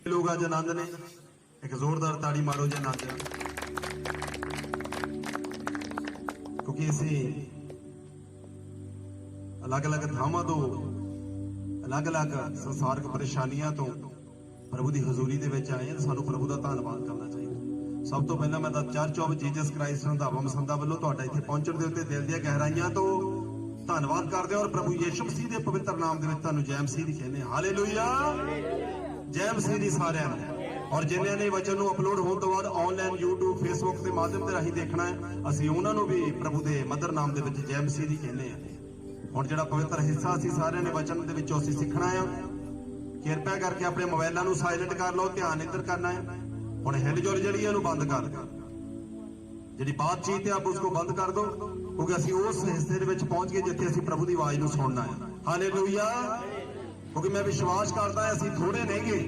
लोग अज आनंद ने एक जोरदार ताड़ी मारो जी आनंद, क्योंकि असी अलग अलग थावां तो अलग अलग संसारक परेशानियां तो प्रभु की हजूरी दे विच आए हैं। सानू प्रभु का धन्नवाद करना चाहिए। सब तो पहला मैं church of Jesus Christ Randhawa Masanda वालों तुहाडा इत्थे पहुंचण दे उत्ते दिल दी गहराइयां तो धन्नवाद करदे और प्रभु यीशु मसीह के पवित्र नाम दे विच तुहानू जय मसीह दी कहने हालेलुया, जय मसीह दी सारिआं नूं। और जिन्होंने ने वचन नूं अपलोड होने तो बाद ऑनलाइन यूट्यूब फेसबुक के माध्यम से राही देखना है, असीं उन्हां नूं भी प्रभु के मधुर नाम दे विच जय मसीह दी कहने हैं। हुण जिहड़ा पवित्र हिस्सा असीं सारिआं ने वचन दे विचों असीं सीखना है, किरपा करके अपने मोबाइलों नूं साइलेंट कर लो, ध्यान इधर करना है। हुण हिल जुल जिहड़ी इहनूं बंद कर दो, जिहड़ी बातचीत है आप उसको बंद कर दो, क्योंकि असीं उस हिस्से दे विच पहुंच गए जिथे असीं प्रभु की आवाज़ नूं सुनना है। हालेलुया, क्योंकि मैं विश्वास करता है असीं थोड़े नहीं गए,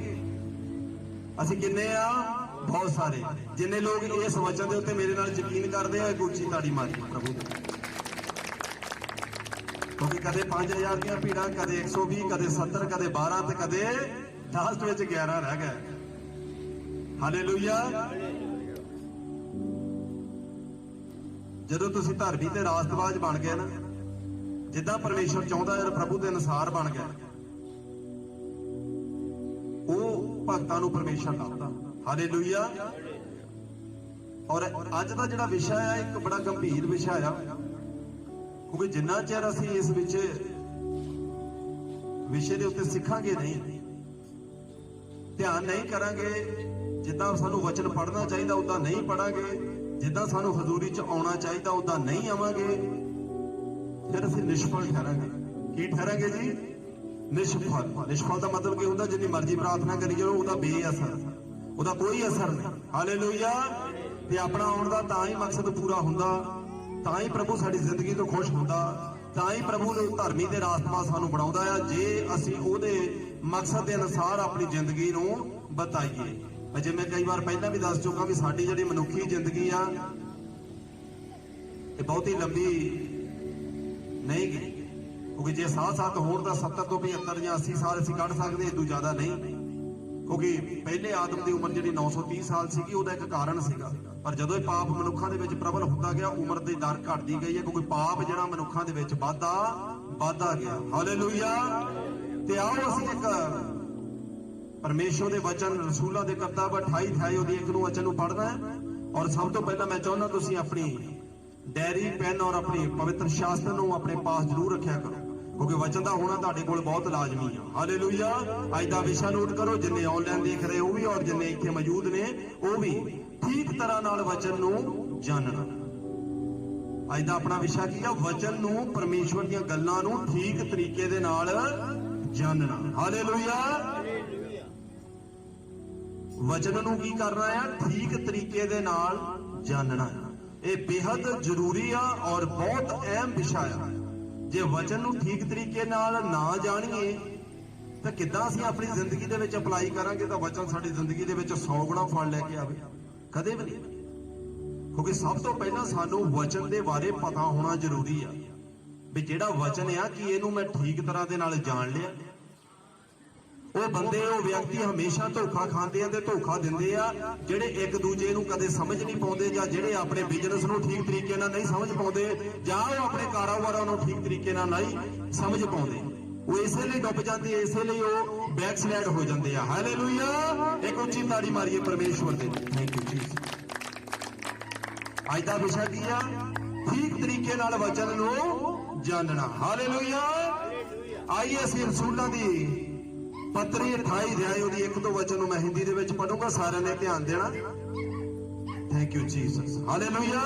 असीं किन्ने आ बहुत सारे। जिन्ने लोग इस वचन के उत्ते मेरे नाल यकीन करते हैं एक उच्ची ताड़ी मारी प्रभु ने, क्योंकि कदे 5000 दी भीड़ा, कदे 120, कदे 70, कदे 12 ते कदे लास्ट विच 11 रह गए। हालेलुया, जदों तुसीं धर्मी ते रास्तबाज बन गए ना, जिद्दां परमेश्वर चाहुंदा है प्रभु के अनुसार बन गए, भगतां नूं परमेश्वर लाता। हालेलुया। और अज का जिहड़ा विषय है एक बड़ा गंभीर विषय है, क्योंकि जिन्ना चिर असीं इस विषय के उत्ते सीखांगे नहीं, ध्यान नहीं करांगे, जिद्दां सानूं वचन पढ़ना चाहिए उदां नहीं पढ़ांगे, जिद्दां सानूं हजूरी च आउणा चाहिए उदां नहीं आवांगे, फिर असीं निष्फल ठहरांगे। की ठहरांगे जी? निष्फल। निष्फल का मतलब की होंदा, जिन्नी मर्जी प्रार्थना करी जाओ उहदा बेअसर, उहदा कोई असर नहीं। हालेलुया। ते अपना आउण दा तां ही मकसद पूरा हुंदा, तां ही प्रभु साडी जिंदगी तो खुश हुंदा, तां ही प्रभु ने धर्मी दे रास्ता सानू बनाउंदा है, जे असीं ओहदे मकसद के अनुसार अपनी जिंदगी नूं बताइए। जिवें कई बार पहला भी दस चुका भी साडी जिहड़ी मनुखी जिंदगी आ ये बहुत ही लंबी नहीं गई, क्योंकि जे 7 होण तां 70 तो 75 या 80 साल असीं कढ सकदे, इदों ज्यादा नहीं, क्योंकि पहले आदम की उम्र जिहड़ी 930 साल सीगी, उहदा एक कारण सीगा। पर जदों ये पाप मनुखां दे विच प्रबल हुंदा गया, उम्र दी दर घटदी गई है, क्योंकि पाप जिहड़ा मनुखां दे विच वाधा गया। हालेलुया। ते आओ असीं एक परमेश्वर दे वचन रसूलां दे किताब 28 वचन नूं पढ़ना है। और सब तो पहला मैं चाहुंदा तुसीं अपनी डायरी पेन और अपनी पवित्र शास्त्र नूं अपने पास जरूर रखिया करो, क्योंकि वचन का होना तुहाडे कोल बहुत लाजमी है। हालेलुया। अज दा विषय नोट करो, जिन्ने ऑनलाइन देख रहे हो भी और जिन्ने इत्थे मौजूद ने वो भी ठीक तरह नाल वचन नूं जानना। अज दा अपना विषय की है? वचन नूं, परमेश्वर दीयां गल्लां नूं ठीक तरीके दे नाल जानना। हालेलुया। वचन नूं की करना है? ठीक तरीके दे नाल जानना। ये बेहद जरूरी है और बहुत अहम विषय है। जे वचन नूं ठीक तरीके नाल ना जाणीए तो किद्दां असीं अपनी जिंदगी दे विच अप्लाई करांगे, तो वचन साडी जिंदगी दे विच 100 गुणा फल लैके आवे? कदे भी नहीं। क्योंकि सब तो पहला सानूं वचन दे बारे पता होना जरूरी है भी जिहड़ा वचन है कि इहनूं मैं ठीक तरह दे नाल जाण लिया। वो बंदे वो व्यक्ति हमेशा धोखा खाते हैं, धोखा दिंदे आ जिहड़े एक दूजे नूं कदे समझ नहीं पाउंदे, जां जिहड़े अपने बिजनेस नूं ठीक तरीके नाल नहीं समझ पाउंदे, जां वो अपने कारोबारां नूं ठीक तरीके नाल नहीं समझ पाउंदे। वो इसे लिए डुब जाते, इसे लिए वो बैकस्लाइड हो जाते हैं। हालेलुया। एक उच्ची ताड़ी मारिए परमेश्वर दे। Thank you Jesus. अज दा विषय की है? ठीक तरीके नाल वचन नूं जानना। हालेलुया। आइए असीं रसूलां दी पत्री 28 अध्याय 1-2 वचन मैं हिंदी दे विच पढ़ूंगा, सारे ने ध्यान देना। Thank you Jesus. हालेलुया।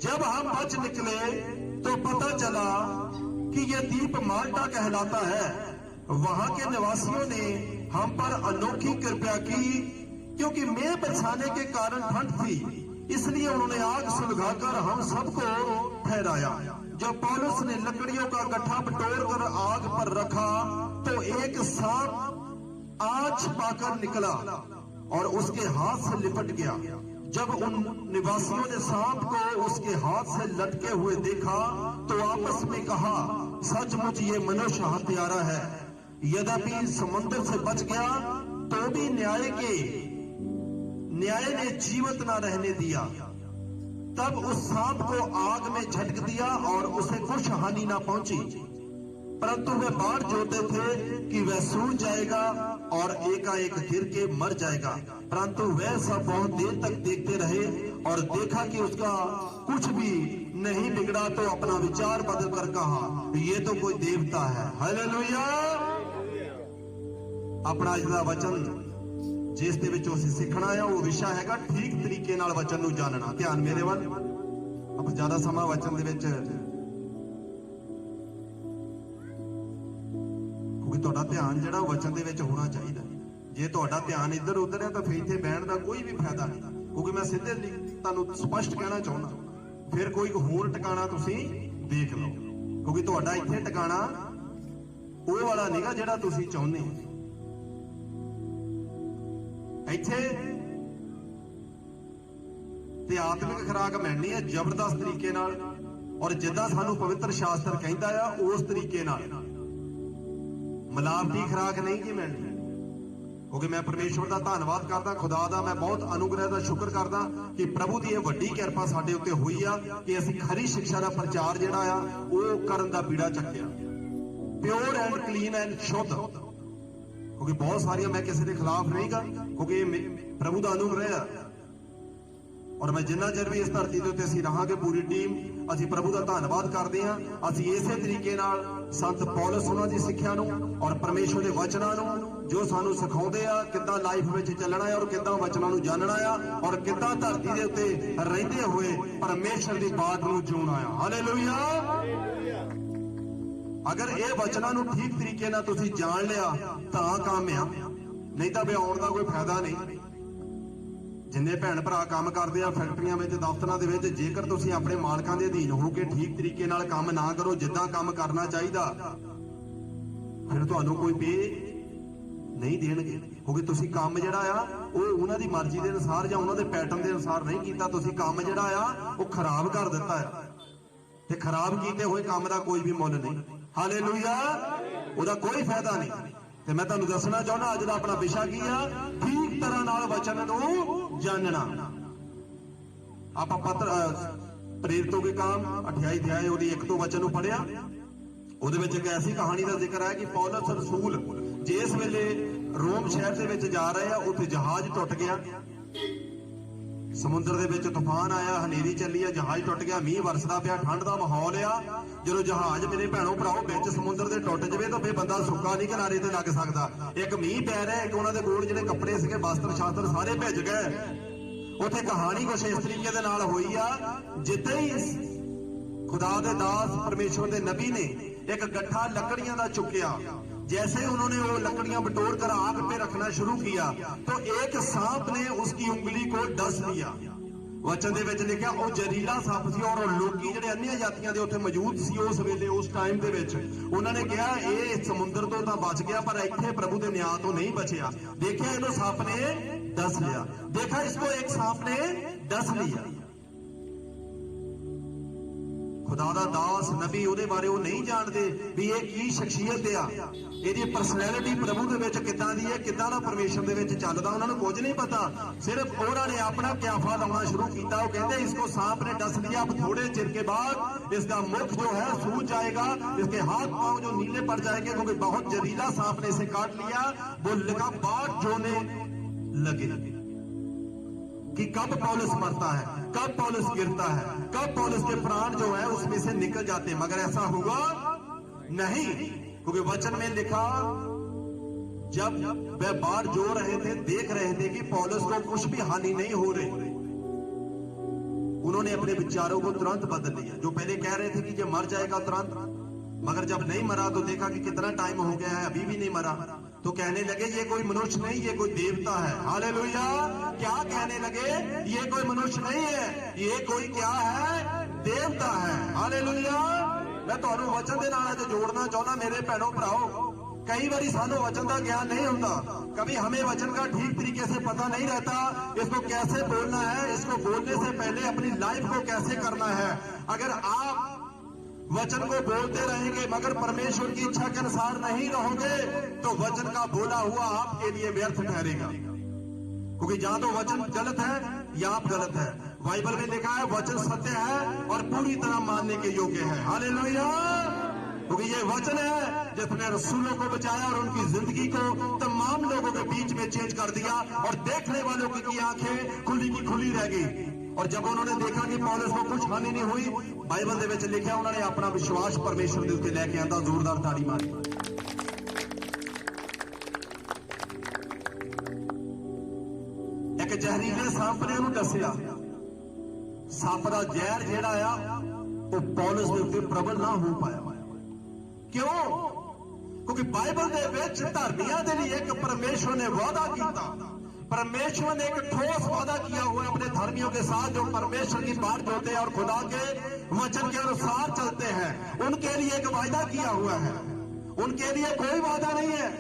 जब हम बच निकले तो पता चला कि यह द्वीप माल्टा कहलाता है। वहां के निवासियों ने हम पर अनोखी कृपा की, क्योंकि मेघ बरसाने के कारण ठंड थी, इसलिए उन्होंने आग सुलगाकर हम सबको ठहराया। जब पौलुस ने लकड़ियों का गट्ठा बटोर कर आग पर रखा तो एक सांप आंच पाकर निकला और उसके हाथ से लिपट गया। जब उन निवासियों ने सांप को उसके हाथ से लटके हुए देखा तो आपस में कहा, सचमुच ये मनुष्य हत्यारा है। यद्यपि समुद्र से बच गया तो भी न्याय ने जीवित ना रहने दिया। तब उस सांप को आग में झटक दिया और उसे कुछ हानि ना पहुंची, परंतु वे बाट जोते थे कि वह सूझ जाएगा और एकाएक गिर के मर जाएगा। परंतु वह सब बहुत देर तक देखते रहे और देखा कि उसका कुछ भी नहीं बिगड़ा, तो अपना विचार बदल कर कहा, ये तो कोई देवता है। हालेलुया। अपना अज दा वचन जिस दे विचों असीं सिੱਖਣਾ है वो विषय हैगा ठीक तरीके नाल वचन नूं जानना। ध्यान मेरे वल, ਆਪਾਂ ਜ਼ਿਆਦਾ ਸਮਾਂ वचन ਦੇ ਵਿੱਚ, क्योंकि ਤੁਹਾਡਾ ਧਿਆਨ ਜਿਹੜਾ वचन ਦੇ ਵਿੱਚ ਹੋਣਾ ਚਾਹੀਦਾ। ਜੇ ਤੁਹਾਡਾ ਧਿਆਨ ਇੱਧਰ ਉੱਧਰ ਹੈ ਤਾਂ ਫਿਰ ਇੱਥੇ ਬਹਿਣ ਦਾ ਕੋਈ ਵੀ ਫਾਇਦਾ ਨਹੀਂ, क्योंकि मैं ਸਿੱਧੇ ਤੁਹਾਨੂੰ ਸਪਸ਼ਟ ਕਹਿਣਾ ਚਾਹੁੰਦਾ। ਫਿਰ ਕੋਈ ਹੋਰ ਟਿਕਾਣਾ ਤੁਸੀਂ ਦੇਖ ਲਓ, क्योंकि ਤੁਹਾਡਾ ਇੱਥੇ ਟਿਕਾਣਾ ਉਹ ਵਾਲਾ ਨਹੀਂਗਾ ਜਿਹੜਾ ਤੁਸੀਂ ਚਾਹੁੰਦੇ ਹੋ। ਇੱਥੇ ਤੇ ਆਤਮਿਕ ਖੁਰਾਕ ਮਿਲਣੀ ਹੈ ਜ਼ਬਰਦਸਤ ਤਰੀਕੇ ਨਾਲ, ਔਰ ਜਿੱਦਾਂ ਸਾਨੂੰ ਪਵਿੱਤਰ ਸ਼ਾਸਤਰ ਕਹਿੰਦਾ ਆ ਉਸ ਤਰੀਕੇ ਨਾਲ। ਮਿਲਾਵਟੀ ਖੁਰਾਕ ਨਹੀਂ ਜੀ ਮਿਲਣੀ। ਕਿਉਂਕਿ ਮੈਂ ਪਰਮੇਸ਼ਵਰ ਦਾ ਧੰਨਵਾਦ ਕਰਦਾ, ਖੁਦਾ ਦਾ ਮੈਂ ਬਹੁਤ ਅਨੁਗ੍ਰਹਿ ਦਾ ਸ਼ੁਕਰ ਕਰਦਾ ਕਿ ਪ੍ਰਭੂ ਦੀ ਇਹ ਵੱਡੀ ਕਿਰਪਾ ਸਾਡੇ ਉੱਤੇ ਹੋਈ ਆ ਕਿ ਅਸੀਂ ਖਰੀ ਸਿੱਖਿਆ ਦਾ ਪ੍ਰਚਾਰ ਜਿਹੜਾ ਆ ਉਹ ਕਰਨ ਦਾ ਬੀੜਾ ਚੱਕਿਆ, ਪਿਓਰ ਐਂਡ ਕਲੀਨ ਐਂਡ ਸ਼ੁੱਧ। क्योंकि बहुत सारिया मैं किसी के खिलाफ नहीं गा, क्योंकि प्रभु का अनुग्रह है। और मैं जिन्ना चਿਰ भी इस धरती के उत्ते असीं रहांगे, पूरी टीम असीं प्रभु का धन्नवाद करते हैं। असीं इसे तरीके नाल संत पौलुस उन्हां दी सिੱਖਿਆ नूं और परमेश्वर के वचनां नूं जो सानूं सिखाउंदे आ किद्दां लाइफ विच चलना है और किद्दां वचनां नूं जानना आ और किद्दां धरती दे उत्ते रहिंदे होए परमेश्वर दी बात नूं जिउणा आ। हालेलुया। अगर ये वचनों नूं ठीक तरीके नाल तुसीं जान लिया तां काम आ, नहीं तो आउण दा कोई फायदा नहीं। जिन्ने भैन भरा काम करते हैं फैक्ट्रियां में, दफ्तरां दे विच, जेकर तुसीं अपने मालकां दे अधीन हो के ठीक तरीके नाल काम ना करो जिद्दां काम करना चाहिए, फिर तुहानूं कोई पे नहीं देणगे। क्योंकि तुसीं काम जिहड़ा आ वो उन्हां दी मर्जी दे अनुसार जां उन्हां दे पैटर्न दे अनुसार नहीं कीता, तुसीं काम जिहड़ा आ वो खराब कर दित्ता है। ते खराब कीते होए काम दा कोई भी मुੱਲ नहीं। हालेलुया। ਉਹਦਾ ਕੋਈ ਫਾਇਦਾ ਨਹੀਂ। ਤੇ ਮੈਂ ਤੁਹਾਨੂੰ ਦੱਸਣਾ ਚਾਹੁੰਦਾ ਅੱਜ ਦਾ ਆਪਣਾ ਵਿਸ਼ਾ ਕੀ ਆ, ਠੀਕ ਤਰ੍ਹਾਂ ਨਾਲ ਵਚਨ ਨੂੰ ਜਾਣਨਾ। ਆਪਾਂ ਪੱਤਰ ਪ੍ਰੇਰਿਤੋਂ ਦੇ ਕੰਮ 28 ਅਧਿਆਇ ਉਹਦੀ 1 ਤੋਂ ਵਚਨ ਨੂੰ ਪੜਿਆ। ਉਹਦੇ ਵਿੱਚ ਇੱਕ ਐਸੀ ਕਹਾਣੀ ਦਾ ਜ਼ਿਕਰ ਹੈ ਕਿ ਪੌਲਸ ਰਸੂਲ ਜਿਸ ਵੇਲੇ ਰੋਮ ਸ਼ਹਿਰ ਦੇ ਵਿੱਚ ਜਾ ਰਹੇ ਆ, ਉੱਥੇ ਜਹਾਜ਼ ਟੁੱਟ ਗਿਆ, समुद्र दे तूफान आया, हनेरी चली है, जहाज टुट गया, मीह वरसदा पिया, ठंड का माहौल आ। जो जहाज मेरे भैनों भराओ बिच समुद्र दे टुट जाए तो फिर बंदा सुक्का नहीं किनारे ते लग सकता। एक मीह पै रहा है, एक उन्होंने कोल जिहड़े कपड़े सीगे वस्त्र शास्त्र सारे भिज गए। उत्थे कहानी कुछ इस तरीके दे नाल होई आ, जिद्दां ही खुदा दे दास परमेश्वर दे नबी ने एक गट्ठा लकड़ियां दा चुकिया, जैसे उन्होंने वो लकड़ियां बटोर कर आग पे रखना शुरू किया तो एक सांप ने उसकी उंगली को डस लिया। वचन दे विच लिखिया वो जहरीला सांप सी और लोकी जिहड़े अन्य जातियां दे उत्थे मौजूद सी उस वेले उस टाइम दे विच उन्होंने कहा ये समुद्र तो तां बच गया पर इत्थे प्रभु दे न्याय तो नहीं बचिया। देखिया इहनूं सांप ने डस लिया, देखा इसको एक सांप ने डस लिया। खुदा दा दास नबी ਉਹਦੇ ਬਾਰੇ ਉਹ ਨਹੀਂ ਜਾਣਦੇ ਵੀ ਇਹ ਕੀ ਸ਼ਖਸੀਅਤ ਆ, ਇਹਦੀ ਪਰਸਨੈਲਿਟੀ ਪ੍ਰਭੂ ਦੇ ਵਿੱਚ ਕਿੱਦਾਂ ਦੀ ਹੈ, ਕਿੱਦਾਂ ਦਾ ਪਰਮੇਸ਼ਰ ਦੇ ਵਿੱਚ ਚੱਲਦਾ, ਉਹਨਾਂ ਨੂੰ ਕੁਝ ਨਹੀਂ ਪਤਾ। ਸਿਰਫ ਉਹਨਾਂ ਨੇ ਆਪਣਾ ਕਿਆਫਾ ਲਾਉਣਾ ਸ਼ੁਰੂ ਕੀਤਾ। ਉਹ ਕਹਿੰਦੇ इसको सांप ने डस लिया, अब थोड़े चिर के बाद इसका मुख जो है सूज जाएगा, इसके हाथ पांव जो नीले पड़ जाएंगे क्योंकि बहुत जहरीला सांप ने इसे काट लिया। वो लगा बाट जोने लगे कि कब पौलुस मरता है, कब पौलुस गिरता है, कब पौलुस के प्राण जो है उसमें से निकल जाते हैं। मगर ऐसा हुआ नहीं, क्योंकि वचन में लिखा जब वह बाहर जो रहे थे देख रहे थे कि पौलुस को कुछ भी हानि नहीं हो रही, उन्होंने अपने विचारों को तुरंत बदल लिया। जो पहले कह रहे थे कि ये मर जाएगा तुरंत, मगर जब नहीं मरा तो देखा कि कितना टाइम हो गया है अभी भी नहीं मरा, तो कहने लगे ये कोई मनुष्य नहीं, ये कोई देवता है। हालेलुया। क्या कहने लगे? ये कोई मनुष्य नहीं है, ये कोई क्या है? देवता है। हालेलुया। मैं तुहानू वचन दे नाल जोड़ना चाहना मेरे भैनों भराओ। कई बारी सानू वचन का ज्ञान नहीं होता, कभी हमें वचन का ठीक तरीके से पता नहीं रहता, इसको कैसे बोलना है, इसको बोलने से पहले अपनी लाइफ को कैसे करना है। अगर आप वचन को बोलते रहेंगे मगर परमेश्वर की इच्छा के अनुसार नहीं रहोगे तो वचन का बोला हुआ आपके लिए व्यर्थ ठहरेगा। क्योंकि जहां तो वचन गलत है या आप गलत है। बाइबल में लिखा है वचन सत्य है और पूरी तरह मानने के योग्य है। हालेलुया। क्योंकि ये वचन है जिसने रसूलों को बचाया और उनकी जिंदगी को तमाम लोगों के बीच में चेंज कर दिया और देखने वालों की आंखें खुली की खुली रह गई। और जब उन्होंने देखा कि पौलुस को कुछ हानि नहीं हुई, बाइबल दे विच लिखा उन्होंने अपना विश्वास परमेश्वर के उत्ते लेके आंदा। जोरदार ताड़ी मारी। एक जहरीले सांप ने उन्होंने दसिया सप का जहर जिहड़ा आ वो पौलुस के उत्ते प्रबल ना हो पाया। क्यों? क्योंकि बाइबल दे विच धर्मियां दे लिए एक परमेश्वर ने वादा किया। परमेश्वर ने एक ठोस वादा किया हुआ है अपने धर्मियों के साथ जो परमेश्वर की बात होते हैं और खुदा के वचन के अनुसार चलते हैं। उनके लिए एक वादा किया हुआ है। उनके लिए कोई वादा नहीं है।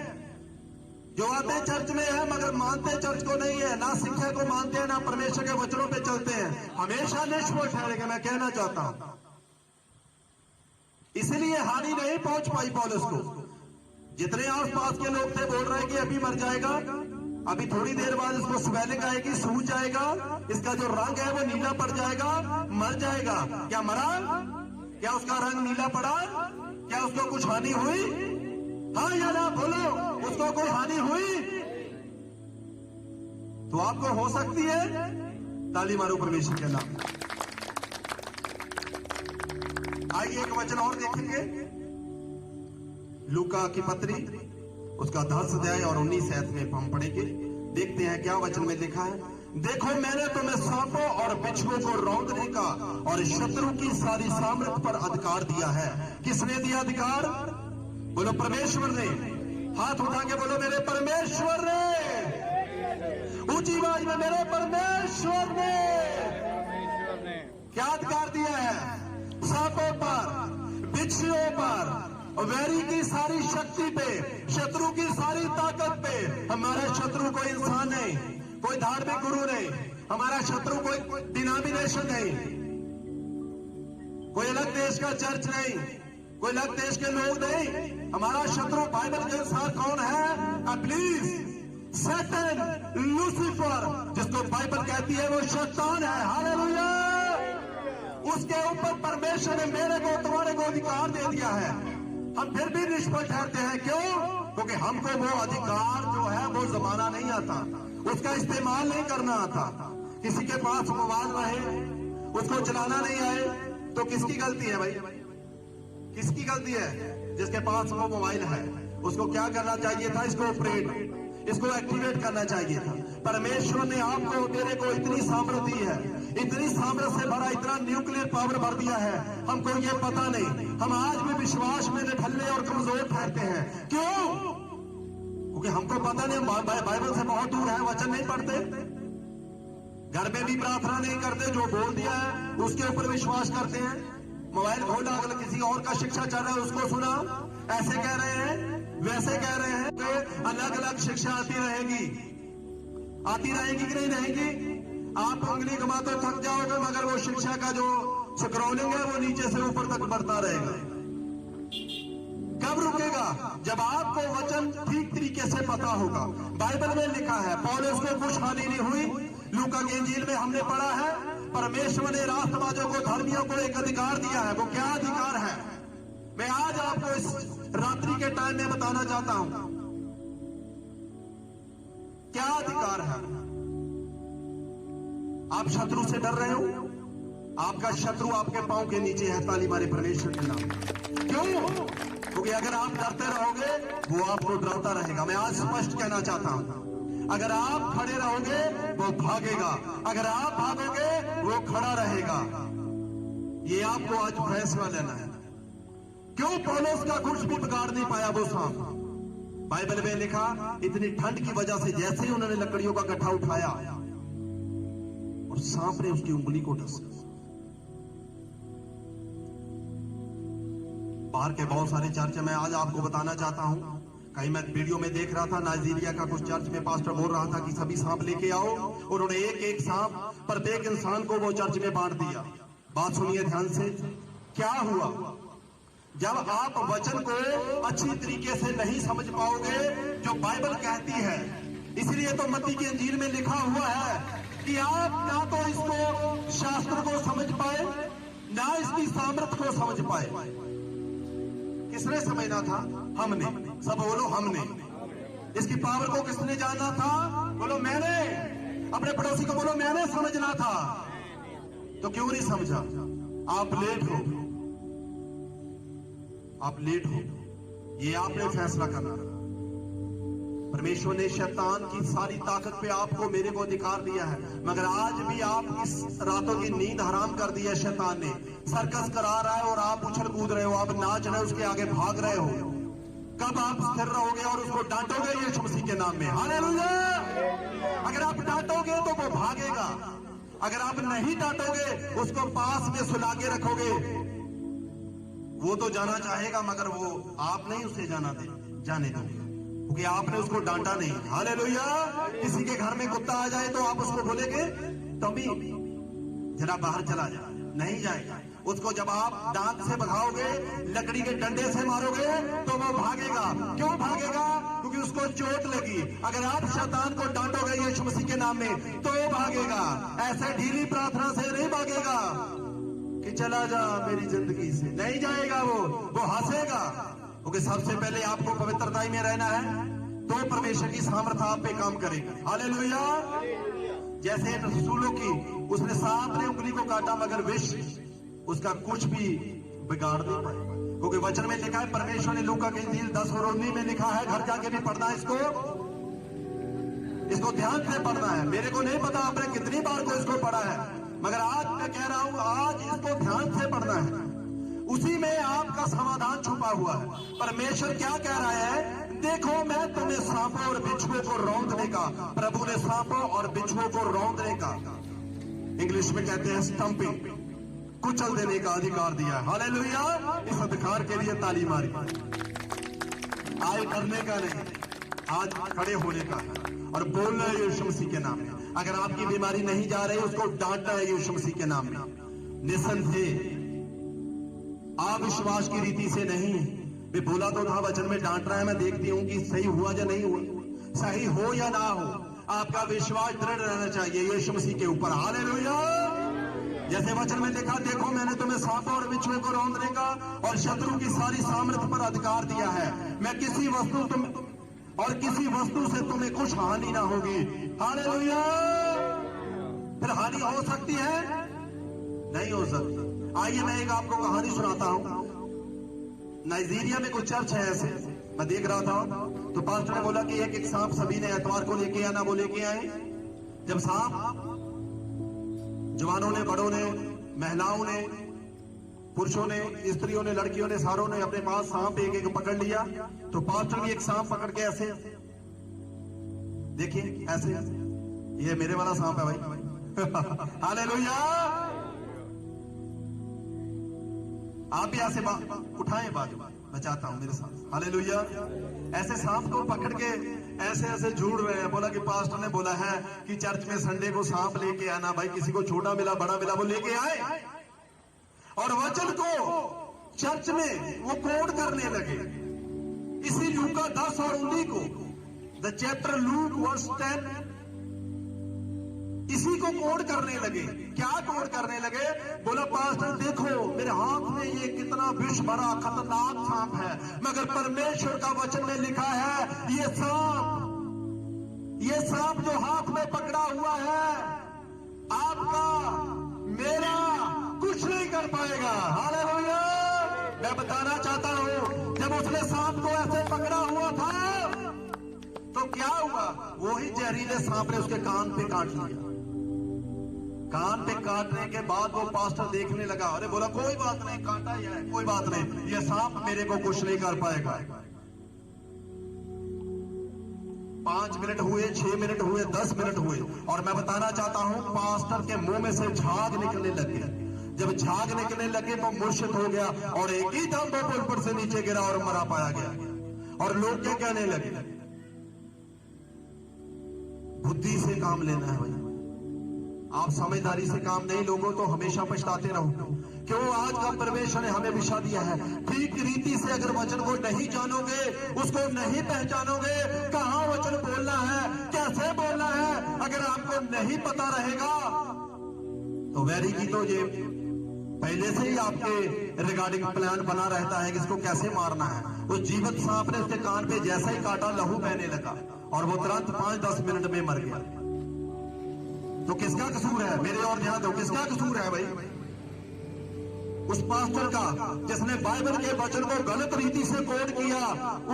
जो आते चर्च में है मगर मानते चर्च को नहीं है, ना शिक्षा को मानते हैं, ना परमेश्वर के वचनों पे चलते हैं, हमेशा निष्फल ठहरेंगे। मैं कहना चाहता हूं इसलिए हानि नहीं पहुंच पाई पौलुस को। जितने आसपास के लोग थे बोल रहे हैं कि अभी मर जाएगा, अभी थोड़ी देर बाद इसको स्वेलिंग आएगी, सूज जाएगा, इसका जो रंग है वो नीला पड़ जाएगा, मर जाएगा। क्या मरा? क्या उसका रंग नीला पड़ा? क्या उसको कुछ हानि हुई? हाँ या ना बोलो, उसको कोई हानि हुई? तो आपको हो सकती है। ताली मारो परमेश्वर के नाम। आइए एक वचन और देखेंगे, लूका की पत्री उसका 10 अध्याय और 19 आयत में हम पढ़ेंगे। देखते हैं क्या वचन में लिखा है। देखो मैंने तुम्हें सांपों और बिच्छुओं को रौंदने का और शत्रु की सारी सामर्थ पर अधिकार दिया है। किसने दिया अधिकार? बोलो परमेश्वर ने। हाथ उठा के बोलो मेरे परमेश्वर ने। ऊंची आवाज में मेरे परमेश्वर ने क्या अधिकार दिया है? सांपों पर, बिच्छुओं पर, वैरी की सारी शक्ति पे, शत्रु की सारी ताकत पे। हमारा शत्रु कोई इंसान नहीं, कोई धार्मिक गुरु नहीं, हमारा शत्रु कोई डिनोमिनेशन नहीं, कोई अलग देश का चर्च नहीं, कोई अलग देश के लोग नहीं। हमारा शत्रु बाइबल के अनुसार कौन है? प्लीज सैटन, लूसीफर, जिसको बाइबल कहती है वो शैतान है। हालेलुया। उसके ऊपर परमेश्वर ने मेरे को तुम्हारे को अधिकार दे दिया है। हम फिर भी निष्फल ठहरते हैं। क्यों? क्योंकि हमको वो अधिकार जो है वो जमाना नहीं आता, उसका इस्तेमाल नहीं करना आता। किसी के पास मोबाइल रहे, उसको चलाना नहीं आए तो किसकी गलती है भाई? किसकी गलती है? जिसके पास वो मोबाइल है उसको क्या करना चाहिए था? इसको ऑपरेट, इसको एक्टिवेट करना चाहिए था। परमेश्वर ने आपको मेरे को इतनी सामर्थ दी है, इतनी सामर्थ से भरा, इतना न्यूक्लियर पावर भर दिया है, हमको ये पता नहीं। हम आज भी विश्वास में निठल्ले और कमजोर ठहरते हैं। क्यों? क्योंकि हमको पता नहीं, हम बाइबल से बहुत दूर है, वचन नहीं पढ़ते, घर में भी प्रार्थना नहीं करते, जो बोल दिया है उसके ऊपर विश्वास करते हैं। मोबाइल खोला, अगर किसी और का शिक्षा चल रहा है उसको सुना, ऐसे कह रहे हैं वैसे कह रहे हैं। तो अलग अलग शिक्षा आती रहेगी कि नहीं रहेगी? आप उंगली घुमाते थक जाओगे मगर वो शिक्षा का जो स्क्रॉलिंग है वो नीचे से ऊपर तक बढ़ता रहेगा। कब रुकेगा? जब आपको वचन ठीक तरीके से पता होगा। बाइबल में लिखा है पौलुस को कुछ हानि नहीं हुई। लूका की इंजील में हमने पढ़ा है परमेश्वर ने राष्ट्रवादियों को, धर्मियों को एक अधिकार दिया है। वो क्या अधिकार है? मैं आज आपको इस रात्रि के टाइम में बताना चाहता हूं क्या अधिकार है। आप शत्रु से डर रहे हो? आपका शत्रु आपके पांव के नीचे है। ताली मारे परमेश्वर के नाम। क्यों? क्योंकि अगर आप डरते रहोगे वो आपको डराता रहेगा। मैं आज स्पष्ट कहना चाहता हूं, अगर आप खड़े रहोगे वो भागेगा, अगर आप भागोगे वो खड़ा रहेगा। ये आपको आज फैसला लेना है। क्यों पौलुस का कुछ भी बिगाड़ नहीं पाया वो सांप? बाइबल में लिखा इतनी ठंड की वजह से जैसे ही उन्होंने लकड़ियों का गट्ठा उठाया और सांप ने उसकी उंगली को डसा। बाहर के बहुत सारे चर्च में आज आपको बताना चाहता हूं, कहीं मैं वीडियो में देख रहा था नाइजीरिया का कुछ चर्च में पास्टर बोल रहा था कि सभी सांप लेके आओ। उन्होंने एक एक सांप प्रत्येक इंसान को वो चर्च में बांट दिया। बात सुनिए ध्यान से, क्या हुआ? जब आप वचन को अच्छी तरीके से नहीं समझ पाओगे जो बाइबल कहती है। इसलिए तो मत्ती की इंजील में लिखा हुआ है कि आप ना तो इसको शास्त्र को समझ पाए ना इसकी सामर्थ को समझ पाए। किसने समझना था? हमने। सब बोलो हमने। इसकी पावर को किसने जानना था? बोलो मैंने। अपने पड़ोसी को बोलो मैंने समझना था। तो क्यों नहीं समझा? आप लेट हो, आप लेट हो। ये आपने फैसला करना। परमेश्वर ने शैतान की सारी ताकत पे आपको मेरे को अधिकार दिया है, मगर आज भी आप इस रातों की नींद हराम कर दी है। शैतान ने सर्कस करा रहा है और आप उछल कूद रहे हो, आप नाच रहे हो, उसके आगे भाग रहे हो। कब आप स्थिर रहोगे और उसको डांटोगे यीशु मसीह के नाम में? हालेलुया। अगर आप डांटोगे तो वो भागेगा, अगर आप नहीं डांटोगे उसको पास में सुला के रखोगे, वो तो जाना चाहेगा मगर वो आप नहीं उसे जाने दोगे, क्योंकि आपने उसको डांटा नहीं। हालेलुया। किसी के घर में कुत्ता आ जाए तो आप उसको बोलेंगे तभी जरा बाहर चला जा, नहीं जाएगा। उसको जब आप दांत से भगाओगे, लकड़ी के डंडे से मारोगे तो वो भागेगा। क्यों भागेगा? क्योंकि उसको चोट लगी। अगर आप शैतान को डांटोगे यीशु मसीह के नाम में तो वो भागेगा। ऐसे ढीली प्रार्थना से नहीं भागेगा कि चला जा मेरी जिंदगी से, नहीं जाएगा। वो हंसेगा, क्योंकि सबसे पहले आपको पवित्रता में रहना है तो परमेश्वर की सामर्थ आप पे काम करेगी। हालेलुया। जैसे रसूलों की, उसने सांप ने उंगली को काटा मगर विष उसका कुछ भी बिगाड़ नहीं पाए, क्योंकि वचन में लिखा है। परमेश्वर ने लूका की इंजील 10:19 में लिखा है, घर जाके भी पढ़ना है इसको ध्यान से पढ़ना है। मेरे को नहीं पता आपने कितनी बार को इसको पढ़ा है, मगर आज मैं कह रहा हूं आज इसको ध्यान से पढ़ना है। उसी में आपका समाधान छुपा हुआ है। परमेश्वर क्या कह रहा है? देखो मैं तुम्हें सांपों और बिच्छुओं को रौंदने का, प्रभु ने सांपों और बिच्छुओं को रौंदने का, इंग्लिश में कहते हैं स्टंपिंग, कुचल देने का अधिकार दिया है। हालेलुया। इस अधिकार के लिए ताली मारी। आज करने का नहीं, आज खड़े होने का है और बोलना है यीशु मसीह के नाम में। अगर आपकी बीमारी नहीं जा रही उसको डांटना है यीशु मसीह के नाम में, निसंदेह। अविश्वास की रीति से नहीं। मैं बोला तो था वचन में डांट रहा है, मैं देखती हूं कि सही हुआ या नहीं हुआ, सही हो या ना हो, आपका विश्वास दृढ़ रहना चाहिए यीशु मसीह के ऊपर। हालेलुया। जैसे वचन में लिखा, देखो मैंने तुम्हें सांपों और बिच्छुओं को रौंदने का और शत्रु की सारी सामर्थ पर अधिकार दिया है। मैं किसी वस्तु से तुम्हें कुछ हानि ना होगी। हालेलुया। फिर हानि हो सकती है? नहीं हो सकती। आइए मैं एक आपको कहानी सुनाता हूं। नाइजीरिया में कुछ चर्च है ऐसे, मैं देख रहा था तो पास्टर ने बोला कि एक सांप सभी ने एतवार को लेके आना, वो लेके आए। जब सांप जवानों ने, बड़ों ने, महिलाओं ने, पुरुषों ने, स्त्रियों ने, लड़कियों ने, सारों ने अपने पास सांप एक एक पकड़ लिया, तो पास्टर भी एक सांप पकड़ के ऐसे, देखिए ऐसे, ये मेरे वाला सांप है भाई। हालेलुया। आप भी ऐसे उठाएं बाजू, मैं चाहता हूं मेरे साथ। हालेलुया। ऐसे सांप को पकड़ के ऐसे ऐसे झूड़ रहे हैं। बोला कि पास्टर ने बोला है कि चर्च में संडे को सांप लेके आना। भाई किसी को छोटा मिला, बड़ा मिला, वो लेके आए और वचन को चर्च में वो कोड करने लगे। इसी लूका 10 और 19 को, द चैप्टर लूक वर्स 10, इसी को कोड करने लगे। क्या कोड करने लगे? बोला पास्टर देखो मेरे हाथ में ये कितना विष भरा खतरनाक सांप है, मगर परमेश्वर का वचन में लिखा है ये सांप जो हाथ में पकड़ा हुआ है आपका मेरा कुछ नहीं कर पाएगा। हालेलुया। मैं बताना चाहता हूं, जब उसने सांप को ऐसे पकड़ा हुआ था तो क्या हुआ? वही जहरीले सांप ने उसके कान पे काट लिया। कान पे काटने के बाद वो पास्टर देखने लगा। अरे बोला कोई बात नहीं, काटा ही है, कोई बात नहीं, ये सांप मेरे को कुछ नहीं कर पाएगा। 5 मिनट हुए, 6 मिनट हुए, 10 मिनट हुए और मैं बताना चाहता हूं पास्टर के मुंह में से झाग निकलने लगे। जब झाग निकलने लगे वो मूर्छित हो गया और एक ही दम वो पुल पर से नीचे गिरा और मरा पाया गया। और लोग क्या कहने लगे? बुद्धि से काम लेना है भाई, आप समझदारी से काम नहीं लोगों तो हमेशा पछताते रहो। क्यों आज का परमेश्वर ने हमें विषय दिया है, ठीक रीति से अगर वचन को नहीं जानोगे, उसको नहीं पहचानोगे, कहां वचन बोलना है, कैसे बोलना है, अगर आपको नहीं पता रहेगा तो वैरी की तो ये पहले से ही आपके रिगार्डिंग प्लान बना रहता है कि इसको कैसे मारना है। उस जीवत सांप ने उसके कान पे जैसा ही काटा, लहू बहने लगा और वो तुरंत 5-10 मिनट में मर गया। तो किसका कसूर है? मेरे और ध्यान दो, किसका कसूर है भाई? उस पास्टर का जिसने बाइबल के वचन को गलत रीति से कोड किया।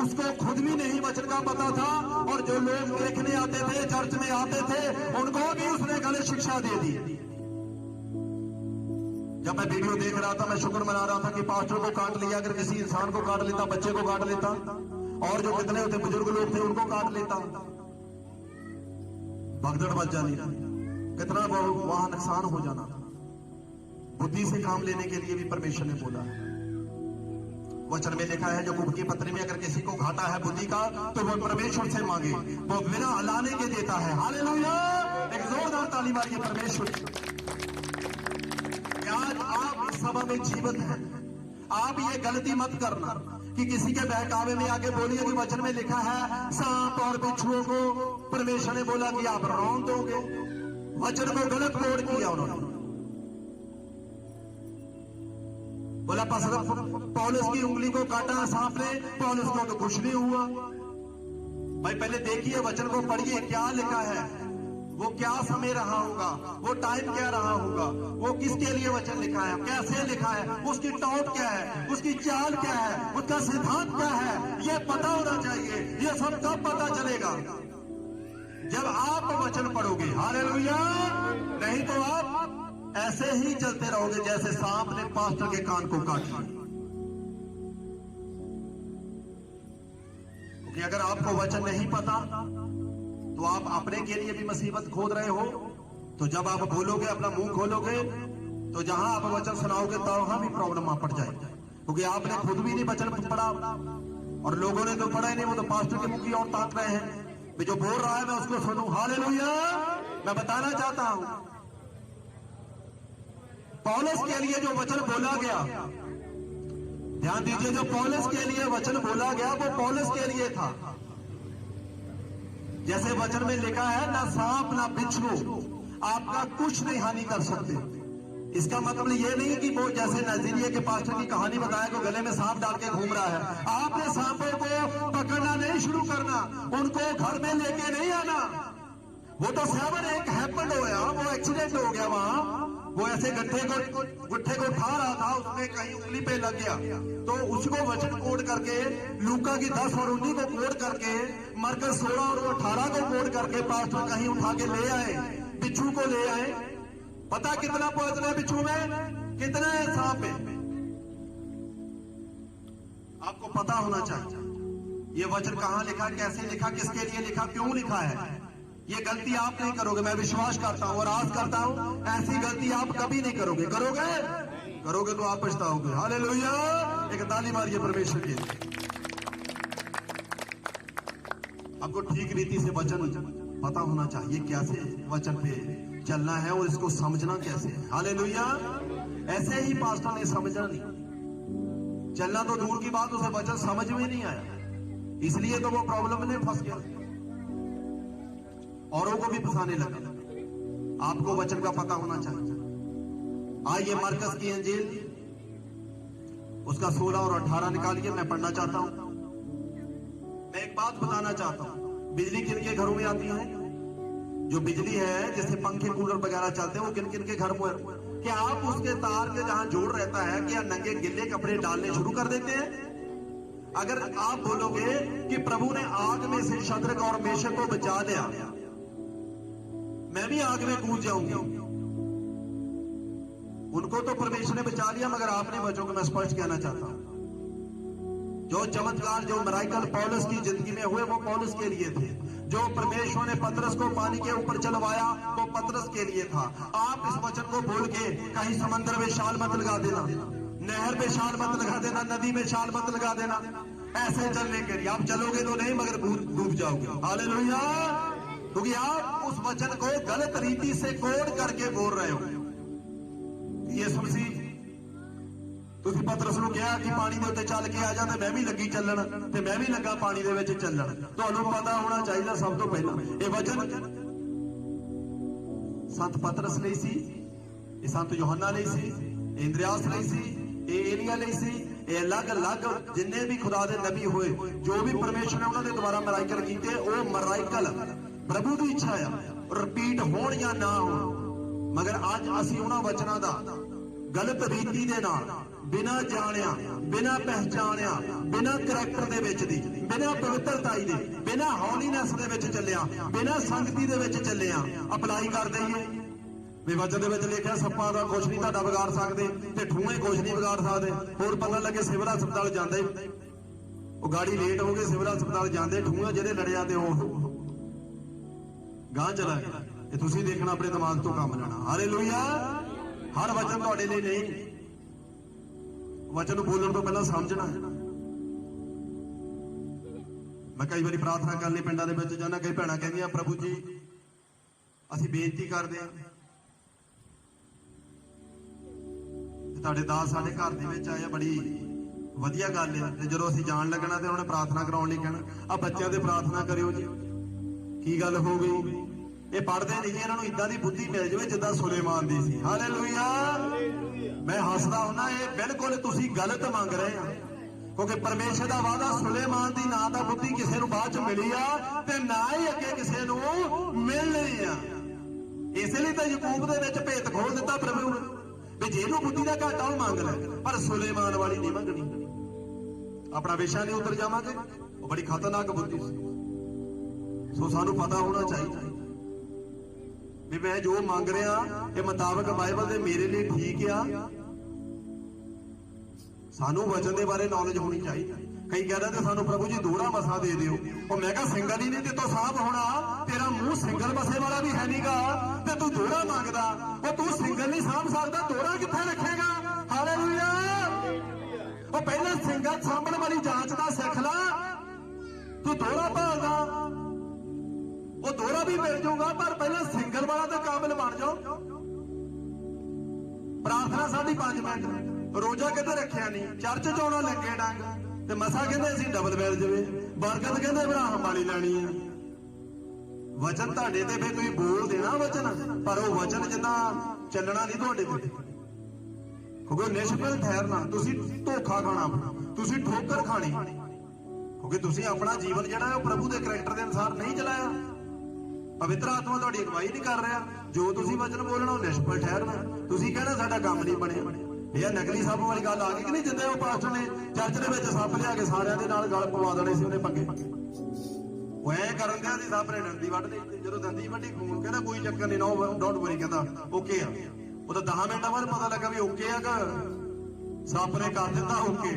उसको खुद भी नहीं वचन का पता था और जो लोग देखने आते थे, चर्च में आते थे, उनको भी उसने गलत शिक्षा दे दी। जब मैं वीडियो देख रहा था, मैं शुक्र मना रहा था कि पास्टर को काट लिया, अगर किसी इंसान को काट लेता, बच्चे को काट लेता, और जो कितने होते बुजुर्ग लोग थे उनको काट लेता, भगदड़ बच जानी, कितना वहां नुकसान हो जाना। बुद्धि से काम लेने के लिए भी परमेश्वर ने बोला है। वचन में लिखा है, जो कुब की पत्री में अगर किसी को घाटा है बुद्धि का, तो वो परमेश्वर से मांगे, वो बिना हलाने के देता है। हालेलुया! एक जोरदार ताली मारिए परमेश्वर। आज आप इस सभा में जीवित हैं, आप ये गलती मत करना कि किसी के बहकावे में आके बोलिए कि वचन में लिखा है सांप और बिच्छुओं को परमेश्वर ने बोला कि आप रौंद दोगे। वचन को गलत कोड किया उन्होंने। बोला पौलुस की उंगली को काटा सांप ने, पौलुस को तो कुछ नहीं हुआ। भाई पहले देखिए, वचन को पढ़िए, क्या लिखा है, वो क्या समय रहा होगा, वो टाइम क्या रहा होगा, वो किसके लिए वचन लिखा है, कैसे लिखा है, उसकी टॉप क्या है, उसकी चाल क्या है, उसका सिद्धांत क्या है, ये पता होना चाहिए। ये सब कब पता चलेगा? जब आप वचन पढ़ोगे। हालेलुया! नहीं तो आप ऐसे ही चलते रहोगे जैसे सांप ने पास्टर के कान को काट लिया। क्योंकि अगर आपको वचन नहीं पता तो आप अपने के लिए भी मुसीबत खोद रहे हो। तो जब आप बोलोगे, अपना मुंह खोलोगे, तो जहां आप वचन सुनाओगे तो वहां भी प्रॉब्लम आ पड़ जाएगी। क्योंकि आपने खुद भी नहीं वचन पढ़ा और लोगों ने तो पढ़ा ही नहीं, वो तो पास्टर के मुंह की ओर ताक रहे हैं कि जो बोल रहा है मैं उसको सुनूं। हालेलुया! मैं बताना चाहता हूं, पौलुस के लिए जो वचन बोला गया, ध्यान दीजिए, जो पौलुस के लिए वचन बोला गया वो पौलुस के लिए था। जैसे वचन में लिखा है, ना सांप ना बिच्छू आपका कुछ नहीं हानि कर सकते। इसका मतलब ये नहीं कि वो जैसे नाइजीरिया के पास्टर की कहानी बताया कि गले में सांप डाल के घूम रहा है। आपने सांपों को पकड़ना नहीं शुरू करना, उनको घर में लेके नहीं आना। वो तो सेवन एक हैपेंड हो गया, वो एक्सीडेंट हो गया वहां। वो ऐसे गुट्ठे को उठा रहा था, उसमें कहीं उंगली पे लग गया, तो उसको वचन कोड करके, लूका की 10 और 19 को कोड करके, मरकस 16 और 18 को कोड करके पास्टर कहीं उठा के ले आए, बिच्छू को ले आए। पता कितना पॉइजन है बिच्छू में, कितना है सांप में, आपको पता होना चाहिए। ये वचन कहां लिखा, कैसे लिखा, किसके लिए लिखा, क्यों लिखा है। ये गलती आप नहीं करोगे, मैं विश्वास करता हूं और आस करता हूं ऐसी गलती आप कभी नहीं करोगे। करोगे तो आप पछताओगे। हालेलुया! एक ताली मारिए परमेश्वर के लिए। आपको ठीक रीति से वचन पता होना चाहिए, कैसे वचन पे चलना है और इसको समझना कैसे है। हालेलुया! ऐसे ही पास्टर ने समझा नहीं, चलना तो दूर की बात, उसे वचन समझ में नहीं आया, इसलिए तो वो प्रॉब्लम में फंस गया, औरों को भी फंसाने लगा। आपको वचन का पता होना चाहिए। आइए मरकस की इंजील उसका 16 और 18 निकालिए, मैं पढ़ना चाहता हूं। मैं एक बात बताना चाहता हूं, बिजली किन के घरों में आती है? जो बिजली है, जैसे पंखे कूलर वगैरह चलते हैं, वो किन किन के घर में? क्या आप उसके तार के जहां जोड़ रहता है, क्या नंगे गिल्ले कपड़े डालने शुरू कर देते हैं? अगर आप बोलोगे कि प्रभु ने आग में से शद्रक और मेशक को बचा लिया, मैं भी आग में कूद जाऊंगी, उनको तो परमेश्वर ने बचा लिया, मगर आप नहीं बचोगे। मैं स्पष्ट कहना चाहता हूं, जो चमत्कार, जो मिराकल पौलुस की जिंदगी में हुए, वो पौलुस के लिए थे। जो परमेश्वर ने पतरस को पानी के ऊपर चलवाया, वो पतरस के लिए था। आप इस वचन को बोल के कहीं समंदर में शाल मत लगा देना, नहर में शाल मत लगा देना, नदी में शाल मत लगा देना। ऐसे चलने के लिए आप चलोगे तो नहीं, मगर डूब जाओगे। हालेलुया! क्योंकि आप उस वचन को गलत रीति से कोड करके बोल रहे हो। यीशु मसीह ਤੁਸੀਂ ਪਤਰਸ ਨੂੰ ਕਿਹਾ ਕਿ ਪਾਣੀ ਦੇ ਉੱਤੇ ਚੱਲ ਕੇ ਆ ਜਾ, ਤੇ ਮੈਂ ਵੀ ਲੱਗੀ ਚੱਲਣ, ਤੇ ਮੈਂ ਵੀ ਲੱਗਾ ਪਾਣੀ ਦੇ ਵਿੱਚ ਚੱਲਣ। ਤੁਹਾਨੂੰ ਪਤਾ ਹੋਣਾ ਚਾਹੀਦਾ ਸਭ ਤੋਂ ਪਹਿਲਾਂ ਇਹ ਵਚਨ ਸੰਤ ਪਤਰਸ ਲਈ ਸੀ, ਇਹ ਸੰਤ ਯੋਹੰਨਾ ਲਈ ਸੀ, ਇਹ ਇੰਦਰਿਆਸ ਲਈ ਸੀ, ਇਹ ਏਲੀਆ ਲਈ ਸੀ। ਇਹ ਅਲੱਗ-ਅਲੱਗ ਜਿੰਨੇ ਵੀ ਖੁਦਾ ਦੇ ਨਬੀ ਹੋਏ, ਜੋ ਵੀ ਪਰਮੇਸ਼ਰ ਨੇ ਉਹਨਾਂ ਦੇ ਦੁਆਰਾ ਮਰਾਈਕਲ ਕੀਤੇ, ਉਹ ਮਰਾਈਕਲ ਪ੍ਰਭੂ ਦੀ ਇੱਛਾ ਆ ਰਿਪੀਟ ਹੋਣ ਜਾਂ ਨਾ ਹੋਣ। ਮਗਰ ਅੱਜ ਅਸੀਂ ਉਹਨਾਂ ਵਚਨਾਂ ਦਾ ਗਲਤ ਰੀਤੀ ਦੇ ਨਾਲ, ਬਿਨਾਂ ਜਾਣਿਆ, ਬਿਨਾਂ ਪਹਿਚਾਣਿਆ, ਬਿਨਾਂ ਕਰੈਕਟਰ ਦੇ ਵਿੱਚ ਦੀ, ਬਿਨਾਂ ਪਵਿੱਤਰਤਾਈ ਦੇ, ਬਿਨਾਂ ਹੌਲੀਨੈਸ ਦੇ ਵਿੱਚ ਚੱਲਿਆ, ਬਿਨਾਂ ਸੰਗਤੀ ਦੇ ਵਿੱਚ ਚੱਲਿਆ ਅਪਲਾਈ ਕਰ ਦਈਏ ਵੀ ਵਚਨ ਦੇ ਵਿੱਚ ਲਿਖਿਆ ਸੱਪਾਂ ਦਾ ਕੁਝ ਨਹੀਂ ਤੁਹਾਡਾ ਵਿਗਾੜ ਸਕਦੇ, ਤੇ ਠੂਏ ਕੁਝ ਨਹੀਂ ਵਿਗਾੜ ਸਕਦੇ। ਹੋਰ ਪਤਾ ਲੱਗੇ ਸਿਵਲ ਹਸਪਤਾਲ ਜਾਂਦੇ, ਉਹ ਗਾੜੀ ਲੇਟ ਹੋ ਗਏ, ਸਿਵਲ ਹਸਪਤਾਲ ਜਾਂਦੇ, ਠੂਏ ਜਿਹੜੇ ਲੜਿਆ ਤੇ ਉਹ ਗਾਂ ਚਲਾ ਗਿਆ। ਇਹ ਤੁਸੀਂ ਦੇਖਣਾ, ਆਪਣੇ ਦਿਮਾਗ ਤੋਂ ਕੰਮ ਲੈਣਾ। ਹਾਲੇਲੂਇਆ। ਹਰ ਵਚਨ ਤੁਹਾਡੇ ਲਈ ਨਹੀਂ, ਵਚਨ ਨੂੰ ਬੋਲਣ ਤੋਂ ਪਹਿਲਾਂ ਸਮਝਣਾ। ਮੈਂ ਕਈ ਵਾਰੀ ਪ੍ਰਾਰਥਨਾ ਕਰਨ ਲਈ ਪਿੰਡਾਂ ਦੇ ਵਿੱਚ ਜਾਣਾ, ਕਈ ਭੈਣਾਂ ਕਹਿੰਦੀਆਂ ਪ੍ਰਭੂ ਜੀ ਅਸੀਂ ਬੇਨਤੀ ਕਰਦੇ ਹਾਂ, ਤੁਹਾਡੇ ਦਾਸ ਸਾਡੇ ਘਰ ਦੇ ਵਿੱਚ ਆਏ, ਬੜੀ ਵਧੀਆ ਗੱਲ ਹੈ। ਤੇ ਜਦੋਂ ਅਸੀਂ ਜਾਣ ਲੱਗਣਾ ਤੇ ਉਹਨੇ ਪ੍ਰਾਰਥਨਾ ਕਰਾਉਣ ਲਈ ਕਹਿਣਾ ਆ ਬੱਚਿਆਂ ਦੇ ਪ੍ਰਾਰਥਨਾ ਕਰਿਓ ਜੀ। ਕੀ ਗੱਲ ਹੋ ਗਈ? ਇਹ ਪੜ੍ਹਦੇ ਨਹੀਂ, ਇਹਨਾਂ ਨੂੰ ਇਦਾਂ ਦੀ ਬੁੱਧੀ ਮਿਲ ਜਾਵੇ ਜਿੱਦਾਂ ਸੁਲੇਮਾਨ ਦੀ ਸੀ। ਹਾਲੇਲੂਇਆ। ਮੈਂ ਹੱਸਦਾ ਹੁੰਦਾ, ਇਹ ਬਿਲਕੁਲ ਤੁਸੀਂ ਗਲਤ ਮੰਗ ਰਹੇ ਆ, ਕਿਉਂਕਿ ਪਰਮੇਸ਼ਰ ਦਾ ਵਾਅਦਾ ਸੁਲੇਮਾਨ ਦੀ ਨਾ ਤਾਂ ਬੁੱਧੀ ਕਿਸੇ ਨੂੰ ਬਾਅਦ ਚ ਮਿਲੀ ਆ, ਤੇ ਨਾ ਹੀ ਅੱਗੇ ਕਿਸੇ ਨੂੰ ਮਿਲਣੀ ਆ। ਇਸੇ ਲਈ ਤਾਂ ਯਾਕੂਬ ਦੇ ਵਿੱਚ ਭੇਤ ਖੋਲ ਦਿੱਤਾ ਪ੍ਰਭੂ ਨੇ ਵੀ ਜਿਹਨੂੰ ਬੁੱਧੀ ਦਾ ਘਾਟਾ ਉਹ ਮੰਗ ਲੈ, ਪਰ ਸੁਲੇਮਾਨ ਵਾਲੀ ਨਹੀਂ ਮੰਗਣੀ। ਆਪਣਾ ਵਿਸ਼ਾ ਨਹੀਂ ਉਤਰ ਜਾਵਾਂਗੇ, ਉਹ ਬੜੀ ਖਤਰਨਾਕ ਬੁੱਧੀ ਸੀ। ਸੋ ਸਾਨੂੰ ਪਤਾ ਹੋਣਾ ਚਾਹੀਦਾ ਵੀ ਮੈਂ ਜੋ ਮੰਗ ਰਿਹਾ ਇਹ ਮੁਤਾਬਕ ਬਾਈਬਲ ਦੇ ਮੇਰੇ ਲਈ ਠੀਕ ਆ। ਸਾਨੂੰ ਵਚਨ ਦੇ ਬਾਰੇ ਨੌਲੇਜ ਹੋਣੀ ਚਾਹੀਦੀ। ਕਈ ਕਹਿੰਦੇ ਤੇ ਸਾਨੂੰ ਪ੍ਰਭੂ ਜੀ ਦੋਹਰਾ ਮਸਾ ਦੇ ਦਿਓ। ਉਹ ਮੈਂ ਕਿਹਾ ਸਿੰਗਲ ਹੀ ਨਹੀਂ ਤੇ ਤੋਂ ਸਾਹਬ ਹੋਣਾ, ਤੇਰਾ ਮੂੰਹ ਸਿੰਗਲ ਮਸੇ ਵਾਲਾ ਵੀ ਹੈ ਨਹੀਂਗਾ ਤੇ ਤੂੰ ਦੋਹਰਾ ਮੰਗਦਾ। ਉਹ ਤੂੰ ਸਿੰਗਲ ਨਹੀਂ ਸਾਂਭ ਸਕਦਾ, ਦੋਹਰਾ ਕਿੱਥੇ ਰੱਖੇਗਾ? ਹਾਲੇਲੂਇਆ। ਉਹ ਪਹਿਲਾਂ ਸਿੰਗਲ ਸਾਂਭਣ ਵਾਲੀ ਜਾਂਚ ਦਾ ਸਿੱਖ ਲੈ, ਤੂੰ ਦੋਹਰਾ ਭਾਲਦਾ, ਉਹ ਦੋਹਰਾ ਵੀ ਮਿਲ ਜਾਊਗਾ, ਪਰ ਪਹਿਲਾਂ ਸਿੰਗਲ ਵਾਲਾ ਤੇ ਕਾਬਿਲ ਬਣ ਜਾਓ। ਪ੍ਰਾਰਥਨਾ ਸਾਡੀ 5 ਮਿੰਟ, ਰੋਜ਼ਾ ਕਿਤੇ ਰੱਖਿਆ ਨਹੀਂ, ਚਰਚ ਚ ਆਉਣਾ ਲੱਗੇ ਡੰਗ, ਤੇ ਮਸਾ ਕਹਿੰਦੇ ਅਸੀਂ ਡਬਲ ਮਿਲ ਜਾਵੇ, ਬਰਕਤ ਕਹਿੰਦੇ ਬਰਾਹਮ ਵਾਲੀ ਲੈਣੀ ਆ। ਵਚਨ ਤੁਹਾਡੇ ਤੇ ਫਿਰ ਤੁਸੀਂ ਬੋਲ ਦੇਣਾ ਵਚਨ, ਪਰ ਉਹ ਵਚਨ ਜਿੱਦਾਂ ਚੱਲਣਾ ਨਹੀਂ ਤੁਹਾਡੇ ਤੇ, ਕਿਉਂਕਿ ਨਿਸ਼ਫਲ ਠਹਿਰਨਾ, ਤੁਸੀਂ ਧੋਖਾ ਖਾਣਾ, ਤੁਸੀਂ ਠੋਕਰ ਖਾਣੀ, ਕਿਉਂਕਿ ਤੁਸੀਂ ਆਪਣਾ ਜੀਵਨ ਜਿਹੜਾ ਹੈ ਉਹ ਪ੍ਰਭੂ ਦੇ ਕਰੈਕਟਰ ਦੇ ਅਨੁਸਾਰ ਨਹੀਂ ਚਲਾਇਆ। ਪਵਿੱਤਰ ਆਤਮਾ ਤੁਹਾਡੀ ਅਗਵਾਈ ਨਹੀਂ ਕਰ ਰਿਹਾ। ਜੋ ਤੁਸੀਂ ਵਚਨ ਬੋਲਣਾ ਉਹ ਨਿਸ਼ਫਲ ਠਹਿਰਨਾ। ਤੁਸੀਂ ਕਹਿਣਾ ਸਾਡਾ ਕੰਮ ਨਹੀਂ ਬਣਿਆ। ਇਹ ਨਕਲੀ ਸੱਪ ਵਾਲੀ ਗੱਲ ਆ ਗਈ ਕਿ ਨਹੀਂ? ਜਿੱਦਾਂ ਉਹ ਪਾਸਟਰ ਨੇ ਚਰਚ ਦੇ ਵਿੱਚ ਸੱਪ ਲਿਆ ਕੇ ਸਾਰਿਆਂ ਦੇ ਨਾਲ ਗਲ ਪਵਾ ਦੇਣੇ ਸੀ ਉਹਨੇ ਪੱਗੇ। ਉਹ ਐ ਕਰਨ ਦਿਆ ਸੀ, ਸੱਪ ਨੇ ਦੰਦੀ ਵੱਢ ਲਈ। ਜਦੋਂ ਦੰਦੀ ਵੱਢੀ ਖੂਨ, ਕਹਿੰਦਾ ਕੋਈ ਚੱਕਰ ਨਹੀਂ, ਨੋ ਡੋਂਟ ਵਰੀ, ਕਹਿੰਦਾ ਓਕੇ ਆ। ਉਹ ਤਾਂ 10 ਮਿੰਟਾਂ ਬਾਅਦ ਪਤਾ ਲੱਗਾ ਵੀ ਓਕੇ ਆ ਕਿ ਸੱਪ ਨੇ ਕਰ ਦਿੱਤਾ ਓਕੇ।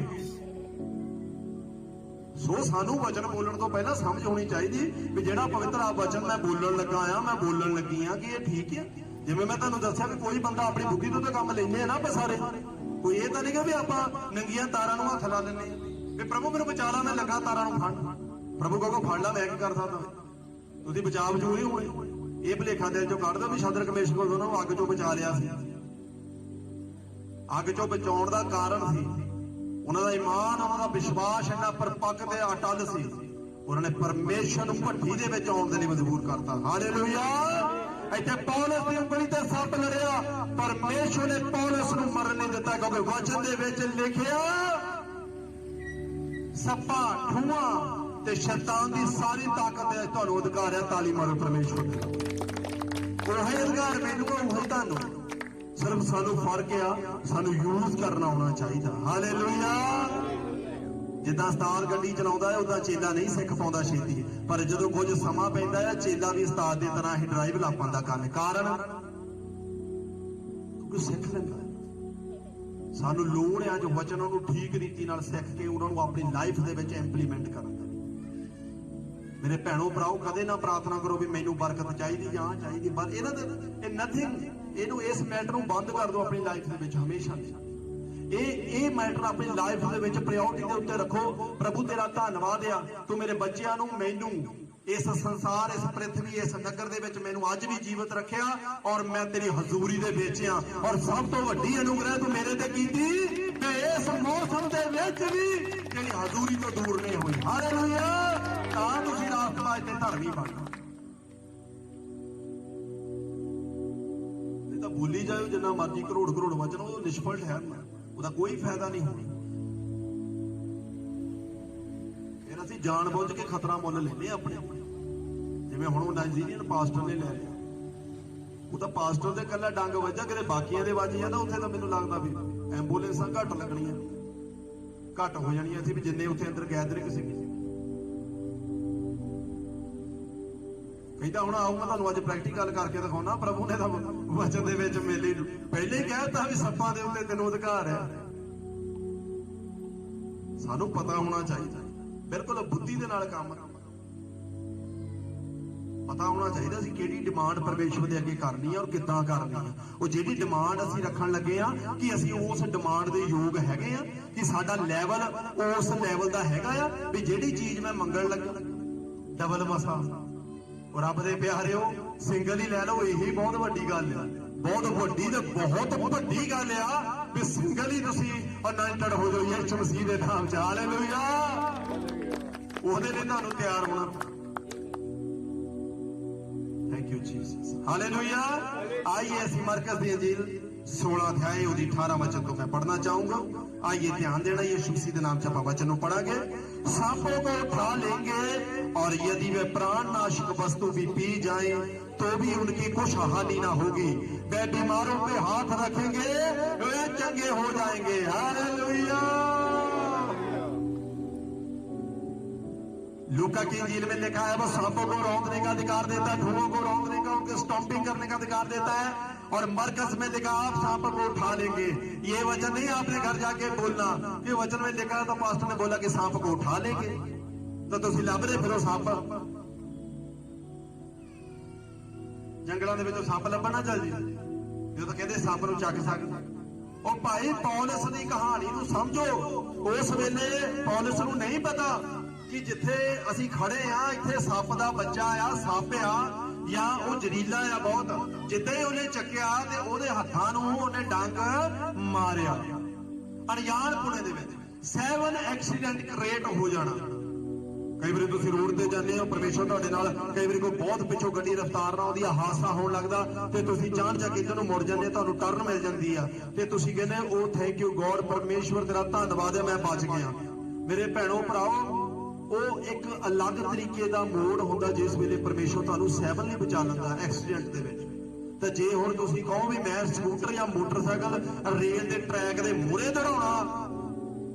ਸੋ ਸਾਨੂੰ ਵਚਨ ਬੋਲਣ ਤੋਂ ਪਹਿਲਾਂ ਸਮਝ ਹੋਣੀ ਚਾਹੀਦੀ ਵੀ ਜਿਹੜਾ ਪਵਿੱਤਰ ਆ ਵਚਨ ਮੈਂ ਬੋਲਣ ਲੱਗਾ ਆ, ਮੈਂ ਬੋਲਣ ਲੱਗੀ ਆ ਕਿ ਇਹ ਠੀਕ ਹੈ। ਜਿਵੇਂ ਮੈਂ ਤੁਹਾਨੂੰ ਦੱਸਿਆ ਵੀ ਕੋਈ ਬੰਦਾ ਆਪਣੀ ਬੁੱਧੀ ਤੋਂ ਤਾਂ ਕੰਮ ਲੈਂਦੇ ਆ ਨਾ ਆਪਾਂ ਸਾਰੇ। ਕੋਈ ਇਹ ਤਾਂ ਨਹੀਂ ਕਿ ਵੀ ਆਪਾਂ ਨੰਗੀਆਂ ਤਾਰਾਂ ਨੂੰ ਹੱਥ ਲਾ ਲੈਂਦੇ ਵੀ ਪ੍ਰਭੂ ਮੈਨੂੰ ਬਚਾ ਲਾ, ਮੈਂ ਲੱਗਾ ਤਾਰਾਂ ਨੂੰ ਫੜ। ਪ੍ਰਭੂ ਕਹੋ ਫੜ ਲਾ, ਮੈਂ ਕੀ ਕਰ ਸਕਦਾ? ਤੁਸੀਂ ਬਚਾਅ ਬਚੂ ਨਹੀਂ ਹੋਣੇ। ਇਹ ਭੁਲੇਖਾ ਦਿਲ ਚੋਂ ਕੱਢ ਦਿਓ ਵੀ ਸ਼ਦਰਕ ਮੇਸ਼ਕ ਕੋਲ ਉਹਨਾਂ ਨੂੰ ਅੱਗ ਚੋਂ ਬਚਾ ਲਿਆ ਸੀ। ਅੱਗ ਚੋਂ ਬਚਾਉਣ ਦਾ ਕਾਰਨ ਸੀ ਉਹਨਾਂ ਦਾ ਈਮਾਨ, ਉਹਨਾਂ ਦਾ ਵਿਸ਼ਵਾਸ ਇੰਨਾ ਪਰਪੱਕ ਤੇ ਅਟੱਲ ਸੀ, ਉਹਨਾਂ ਨੇ ਪਰਮੇਸ਼ਰ ਨੂੰ ਭੱਠੀ ਦੇ ਵਿੱਚ ਆਉਣ ਦੇ ਲਈ ਮਜਬੂਰ ਕਰਤਾ। ਹਾਲੇਲੂਇਆ। ਇੱਥੇ ਪੌਲਸ ਦੀ ਉਂਗਲੀ ਤੇ ਸੱਪ ਲੜਿਆ, ਪਰਮੇਸ਼ਰ ਨੇ ਪੌਲਸ ਨੂੰ ਮਰਨ ਨਹੀਂ ਦਿੱਤਾ, ਕਿਉਂਕਿ ਵਚਨ ਦੇ ਵਿੱਚ ਲਿਖਿਆ ਸੱਪਾਂ, ਠੂਆਂ ਤੇ ਸ਼ੈਤਾਨ ਦੀ ਸਾਰੀ ਤਾਕਤ ਹੈ ਤੁਹਾਨੂੰ ਅਧਿਕਾਰ ਹੈ। ਤਾਲੀ ਮਾਰੋ ਪਰਮੇਸ਼ਰ ਦੀ। ਉਹੀ ਅਧਿਕਾਰ ਮੈਨੂੰ ਆ, ਉਹੀ ਤੁਹਾਨੂੰ। ਸਿਰਫ ਸਾਨੂੰ ਫਰਕ ਆ, ਸਾਨੂੰ ਯੂਜ਼ ਕਰਨਾ ਆਉਣਾ ਚਾਹੀਦਾ। ਹਾਲੇਲੂਇਆ। ਜਿੱਦਾਂ ਉਸਤਾਦ ਗੱਡੀ ਚਲਾਉਂਦਾ ਹੈ ਉਦਾਂ ਚੇਲਾ ਨਹੀਂ ਸਿੱਖ ਪਾਉਂਦਾ ਛੇਤੀ, ਪਰ ਜਦੋਂ ਕੁਝ ਸਮਾਂ ਪੈਂਦਾ ਹੈ ਚੇਲਾ ਵੀ ਉਸਤਾਦ ਦੀ ਤਰ੍ਹਾਂ ਹੀ ਡਰਾਈਵ ਲਾ ਪਾਉਂਦਾ ਕਰਨ। ਕਾਰਨ ਕਿਉਂਕਿ ਸਿੱਖ ਲੈਂਦਾ। ਸਾਨੂੰ ਲੋੜ ਹੈ ਜੋ ਵਚਨ ਉਹਨੂੰ ਠੀਕ ਰੀਤੀ ਨਾਲ ਸਿੱਖ ਕੇ ਉਹਨਾਂ ਨੂੰ ਆਪਣੀ ਲਾਈਫ ਦੇ ਵਿੱਚ ਇੰਪਲੀਮੈਂਟ ਕਰਨ ਦਾ। ਮੇਰੇ ਭੈਣੋ ਭਰਾਓ, ਕਦੇ ਨਾ ਪ੍ਰਾਰਥਨਾ ਕਰੋ ਵੀ ਮੈਨੂੰ ਬਰਕਤ ਚਾਹੀਦੀ ਜਾਂ ਚਾਹੀਦੀ, ਪਰ ਇਹਨਾਂ ਦੇ ਨਥਿੰਗ। ਇਹਨੂੰ ਇਸ ਮੈਟਰ ਨੂੰ ਬੰਦ ਕਰ ਦਿਓ ਆਪਣੀ ਲਾਈਫ ਦੇ ਵਿੱਚ ਹਮੇਸ਼ਾ। ਇਹ ਮੈਟਰ ਆਪਣੀ ਲਾਈਫ ਦੇ ਵਿੱਚ ਪ੍ਰਾਇੋਰਟੀ ਦੇ ਉੱਤੇ ਰੱਖੋ। ਪ੍ਰਭੂ ਤੇਰਾ ਧੰਨਵਾਦ ਆ, ਤੂੰ ਮੇਰੇ ਬੱਚਿਆਂ ਨੂੰ, ਮੈਨੂੰ इस संसार, इस पृथ्वी, इस नगर दे विच मैनूं अज भी जीवित रखिया और मैं तेरी हजूरी दे विच आ। और सब तो वड्डी अनुग्रह तू मेरे ते कीती कि इस मौसम दे विच भी तेरी हजूरी तो दूर नहीं हुई। हालेलुया। तां तुसीं राष्ट्रवाद ते धर्मी बनना, नहीं तां बोली जाओ जिन्ना मर्जी करोड़ करोड़ वचन, वो निष्फल ठहरना, ਉਹਦਾ कोई फायदा नहीं होना। फिर ਅਸੀਂ जान बुझ के खतरा मुल लेने अपने, जिवें हुण नाइजीरियन पास्टर ने ले लिया। ਉਹ ਤਾਂ ਪਾਸਟਰ ਦੇ ਕੱਲਾ ਡੰਗ ਵੱਜਾ, ਕਿਤੇ ਬਾਕੀਆਂ ਦੇ ਵੱਜ ਜਾਂਦਾ, ਉੱਥੇ ਤਾਂ ਮੈਨੂੰ ਲੱਗਦਾ ਵੀ ਐਂਬੂਲੈਂਸਾਂ ਘੱਟ ਲੱਗਣੀਆਂ, ਘੱਟ ਹੋ ਜਾਣੀਆਂ ਸੀ ਵੀ ਜਿੰਨੇ ਉੱਥੇ ਅੰਦਰ ਗੈਦਰਿੰਗ ਸੀ। ਕਹਿੰਦਾ ਹੁਣ ਆਓ ਮੈਂ ਤੁਹਾਨੂੰ ਅੱਜ ਪ੍ਰੈਕਟੀਕਲ ਕਰਕੇ ਦਿਖਾਉਣਾ। ਪ੍ਰਭੂ ਨੇ ਤਾਂ ਵਚਨ ਦੇ ਵਿੱਚ ਮੇਲੇ ਪਹਿਲੇ ਹੀ ਕਹਿਤਾ ਵੀ ਸੱਪਾਂ ਦੇ ਉੱਤੇ ਤੈਨੂੰ ਅਧਿਕਾਰ ਹੈ। ਸਾਨੂੰ ਪਤਾ ਹੋਣਾ ਚਾਹੀਦਾ, ਬਿਲਕੁਲ ਬੁੱਧੀ ਦੇ ਨਾਲ ਕੰਮ ਪਤਾ ਹੋਣਾ ਚਾਹੀਦਾ ਸੀ ਕਿਹੜੀ ਡਿਮਾਂਡ ਪਰਮੇਸ਼ਵਰ ਦੇ ਅੱਗੇ ਕਰਨੀ ਹੈ ਔਰ ਕਿੱਦਾਂ ਕਰਨੀ ਹੈ। ਉਹ ਜਿਹੜੀ ਡਿਮਾਂਡ ਅਸੀਂ ਰੱਖਣ ਲੱਗੇ ਆ ਕਿ ਅਸੀਂ ਉਸ ਡਿਮਾਂਡ ਦੇ ਯੋਗ ਹੈਗੇ ਆ, ਕਿ ਸਾਡਾ ਲੈਵਲ ਉਸ ਲੈਵਲ ਦਾ ਹੈਗਾ ਆ ਵੀ ਜਿਹੜੀ ਚੀਜ਼ ਮੈਂ ਮੰਗਣ ਲੱਗਾ ਡਬਲ ਮਸਾ। ਔਰ ਰੱਬ ਦੇ ਪਿਆਰਿਓ, ਸਿੰਗਲ ਹੀ ਲੈ ਲਓ, ਇਹੀ ਬਹੁਤ ਵੱਡੀ ਗੱਲ ਆ, ਬਹੁਤ ਵੱਡੀ ਤੇ ਬਹੁਤ ਵੱਡੀ ਗੱਲ ਆ ਵੀ ਸਿੰਗਲ ਹੀ ਤੁਸੀਂ ਅਨੰਟਡ ਹੋ ਜਾਓ ਯਿਸੂ ਮਸੀਹ ਦੇ ਨਾਮ ਚ। ਹਾਲੇਲੂਇਆ। ਉਹਦੇ ਲਈ ਤੁਹਾਨੂੰ ਤਿਆਰ ਹੋਣਾ। Thank you Jesus. हालेलुया। आइए ऐसी मरकज दी अंजील 16 अध्याय ਉਹਦੀ 18 वचन को मैं पढ़ना चाहूंगा। आइए ध्यान देना, यीशु मसीह के नाम से आप वचन को पढ़ांगे। सांपों को उठा लेंगे और यदि वे प्राण नाशक वस्तु भी पी जाएं तो भी उनकी कुछ हानि ना होगी। वे बीमारों पे हाथ रखेंगे, वे चंगे हो जाएंगे। हालेलुया। लूका की इंजील में लिखा है वो सांपों को रौंदने का अधिकार देता है, धुओं को रौंदने का, उनके स्टॉम्पिंग करने का अधिकार देता है। और मरकज में लिखा आप सांपों को उठा लेंगे। ये वचन नहीं आपने घर जाके बोलना, ये वचन में लिखा है तो पास्टर ने बोला कि सांप को उठा लेंगे, तो तुम लभ रहे फिरो सांप जंगलों के सांप लभना चाहिए, जो तो कहते सांप ਨੂੰ ਚੱਕ ਸਕਦਾ। ਉਹ ਭਾਈ ਪੌਲਸ ਦੀ ਕਹਾਣੀ ਨੂੰ ਸਮਝੋ। ਉਸ ਵੇਲੇ ਪੌਲਸ ਨੂੰ ਨਹੀਂ ਪਤਾ ਕਿ ਜਿੱਥੇ ਅਸੀਂ ਖੜੇ ਆ ਇੱਥੇ ਸੱਪ ਦਾ ਬੱਚਾ ਆ, ਸੱਪ ਆ ਜਾਂ ਉਹ ਜ਼ਹਿਰੀਲਾ ਆ ਬਹੁਤ। ਜਿੱਦਾਂ ਹੀ ਉਹਨੇ ਚੱਕਿਆ ਤੇ ਉਹਦੇ ਹੱਥਾਂ ਨੂੰ ਉਹਨੇ ਡੰਗ ਮਾਰਿਆ। ਅਣਜਾਣਪੁਣੇ ਦੇ ਵਿੱਚ 7 ਐਕਸੀਡੈਂਟ ਰੇਟ ਹੋ ਜਾਣਾ। ਕਈ ਵਾਰੀ ਤੁਸੀਂ ਰੋਡ ਤੇ ਜਾਂਦੇ ਹੋ, ਪਰਮੇਸ਼ਰ ਤੁਹਾਡੇ ਨਾਲ, ਕਈ ਵਾਰੀ ਕੋਈ ਬਹੁਤ ਪਿੱਛੋਂ ਗੱਡੀ ਰਫ਼ਤਾਰ ਨਾਲ ਆਉਂਦੀ ਆ, ਹਾਦਸਾ ਹੋਣ ਲੱਗਦਾ ਤੇ ਤੁਸੀਂ ਚਾਣ ਚੱਕ ਇੱਧਰ ਨੂੰ ਮੁੜ ਜਾਂਦੇ, ਤੁਹਾਨੂੰ ਟਰਨ ਮਿਲ ਜਾਂਦੀ ਆ ਤੇ ਤੁਸੀਂ ਕਹਿੰਦੇ ਉਹ ਥੈਂਕ ਯੂ ਗੋਡ, ਪਰਮੇਸ਼ਵਰ ਤੇਰਾ ਧੰਨਵਾਦ ਹੈ ਮੈਂ ਬਚ ਗਿਆ। ਮੇਰੇ ਭੈਣੋ ਭਰਾਓ, ਉਹ ਇੱਕ ਅਲੱਗ ਤਰੀਕੇ ਦਾ ਮੋੜ ਹੁੰਦਾ ਜਿਸ ਵੇਲੇ ਪਰਮੇਸ਼ਰ ਤੁਹਾਨੂੰ 7 ਲਈ ਬਚਾ ਲੈਂਦਾ ਐਕਸੀਡੈਂਟ ਦੇ ਵਿੱਚ। ਤੇ ਜੇ ਹੁਣ ਤੁਸੀਂ ਕਹੋ ਵੀ ਮੈਂ ਸਕੂਟਰ ਜਾਂ ਮੋਟਰਸਾਈਕਲ ਰੇਲ ਦੇ ਟਰੈਕ ਦੇ ਮੂਹਰੇ ਦੜਾਉਣਾ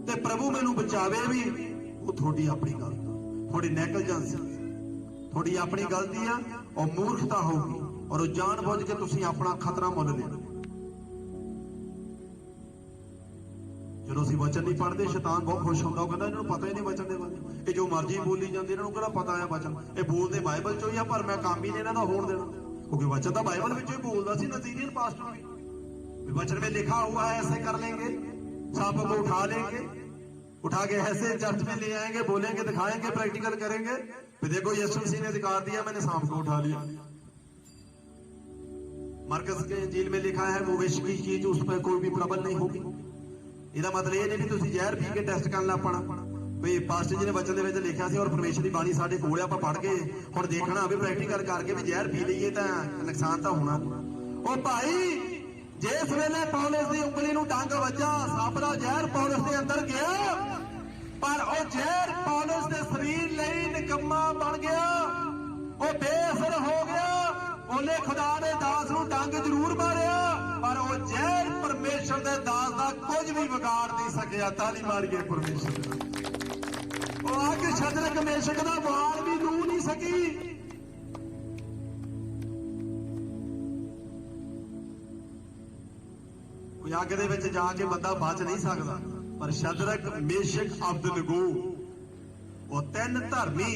ਤੇ ਪ੍ਰਭੂ ਮੈਨੂੰ ਬਚਾਵੇ ਵੀ, ਉਹ ਤੁਹਾਡੀ ਆਪਣੀ ਗੱਲ, ਤੁਹਾਡੀ ਨੈਗਲੀਜੈਂਸ, ਤੁਹਾਡੀ ਆਪਣੀ ਗਲਤੀ ਆ, ਉਹ ਮੂਰਖਤਾ ਹੋਊਗੀ ਔਰ ਉਹ ਜਾਣ ਬੁੱਝ ਕੇ ਤੁਸੀਂ ਆਪਣਾ ਖਤਰਾ ਮੁੱਲ ਲਿਆ। ਜਦੋਂ ਅਸੀਂ ਵਚਨ ਨਹੀਂ ਪੜ੍ਹਦੇ ਸ਼ੈਤਾਨ ਬਹੁਤ ਖੁਸ਼ ਹੁੰਦਾ, ਉਹ ਕਹਿੰਦਾ ਇਹਨਾਂ ਨੂੰ ਪਤਾ ਹੀ ਨਹੀਂ ਵਚਨ ਦੇ ਬਾਰੇ, ਇਹ ਜੋ ਮਰਜ਼ੀ ਬੋਲੀ ਜਾਂਦੇ, ਇਹਨਾਂ ਨੂੰ ਕਿਹੜਾ ਪਤਾ ਹੈ ਵਚਨ, ਇਹ ਬੋਲਦੇ ਬਾਈਬਲ ਚੋਂ ਹੀ ਆ ਪਰ ਮੈਂ ਕੰਮ ਹੀ ਨਹੀਂ ਇਹਨਾਂ ਦਾ ਹੋਣ ਦੇਣਾ। क्योंकि वचन तो बाइबल में बोलता सी नाइजीरियन पास्टर भी, वचन में लिखा हुआ है ऐसे कर लेंगे, सांप को उठा लेंगे, उठा के ऐसे चर्च में ले आएंगे, बोलेंगे, दिखाएंगे, प्रैक्टिकल करेंगे, फिर देखो यीशु मसीह ने अधिकार दिया, मैंने सांप को उठा लिया। मरकज के इंजील में लिखा है वो विश्व की चीज उस पर कोई भी प्रबल नहीं होगी। ਇਹਦਾ ਮਤਲਬ ਇਹ ਨਹੀਂ ਵੀ ਤੁਸੀਂ ਜ਼ਹਿਰ ਪੀ ਕੇ ਟੈਸਟ ਕਰਨ ਲੱਗ ਪਣਾ ਵੀ ਪਾਸਟਰ ਜੀ ਨੇ ਵਚਨ ਦੇ ਵਿੱਚ ਲਿਖਿਆ ਸੀ ਔਰ ਪਰਮੇਸ਼ਰ ਦੀ ਬਾਣੀ ਸਾਡੇ ਕੋਲ ਆਪਾਂ ਪੜ੍ਹ ਕੇ ਹੁਣ ਦੇਖਣਾ ਵੀ ਪ੍ਰੈਕਟੀਕਲ ਕਰਕੇ ਵੀ ਜ਼ਹਿਰ ਪੀ ਲਈਏ ਤਾਂ ਨੁਕਸਾਨ ਤਾਂ ਹੋਣਾ। ਉਹ ਭਾਈ ਜਿਸ ਵੇਲੇ ਪੌਲਸ ਦੀ ਉਂਗਲੀ ਨੂੰ ਡੰਗ ਵੱਜਾ, ਸੱਪ ਦਾ ਜ਼ਹਿਰ ਪੌਲਸ ਦੇ ਅੰਦਰ ਗਿਆ ਪਰ ਉਹ ਜ਼ਹਿਰ ਪੌਲਸ ਦੇ ਸਰੀਰ ਲਈ ਨਿਕੰਮਾ ਬਣ ਗਿਆ, ਉਹ ਬੇਅਸਰ ਹੋ ਗਿਆ। ਉਹਨੇ ਖੁਦਾ ਦੇ ਦਾਸ ਨੂੰ ਡੰਗ ਜ਼ਰੂਰ ਮਾਰਿਆ ਪਰ ਉਹ ਜ਼ਹਿਰ ਪਰਮੇਸ਼ਰ ਦੇ ਦਾਸ ਦਾ ਕੁਝ ਵੀ ਵਿਗਾੜ ਨਹੀਂ ਸਕਿਆ। ਤਾਲੀ ਮਾਰੀਏ ਪਰਮੇਸ਼ਰ ਦਾ। ਉਹ ਆ ਕੇ ਸ਼ਦਰਕ ਮੇਸ਼ਕ ਦਾ ਵਾਲ ਵੀ ਲੂ ਨਹੀਂ ਸਕੀ। ਕੋਈ ਅੱਗ ਦੇ ਵਿੱਚ ਜਾ ਕੇ ਬੰਦਾ ਬਚ ਨਹੀਂ ਸਕਦਾ ਪਰ ਸ਼ਦਰਕ ਮੇਸ਼ਕ ਅਬਦਨਗੋ ਉਹ ਤਿੰਨ ਧਰਮੀ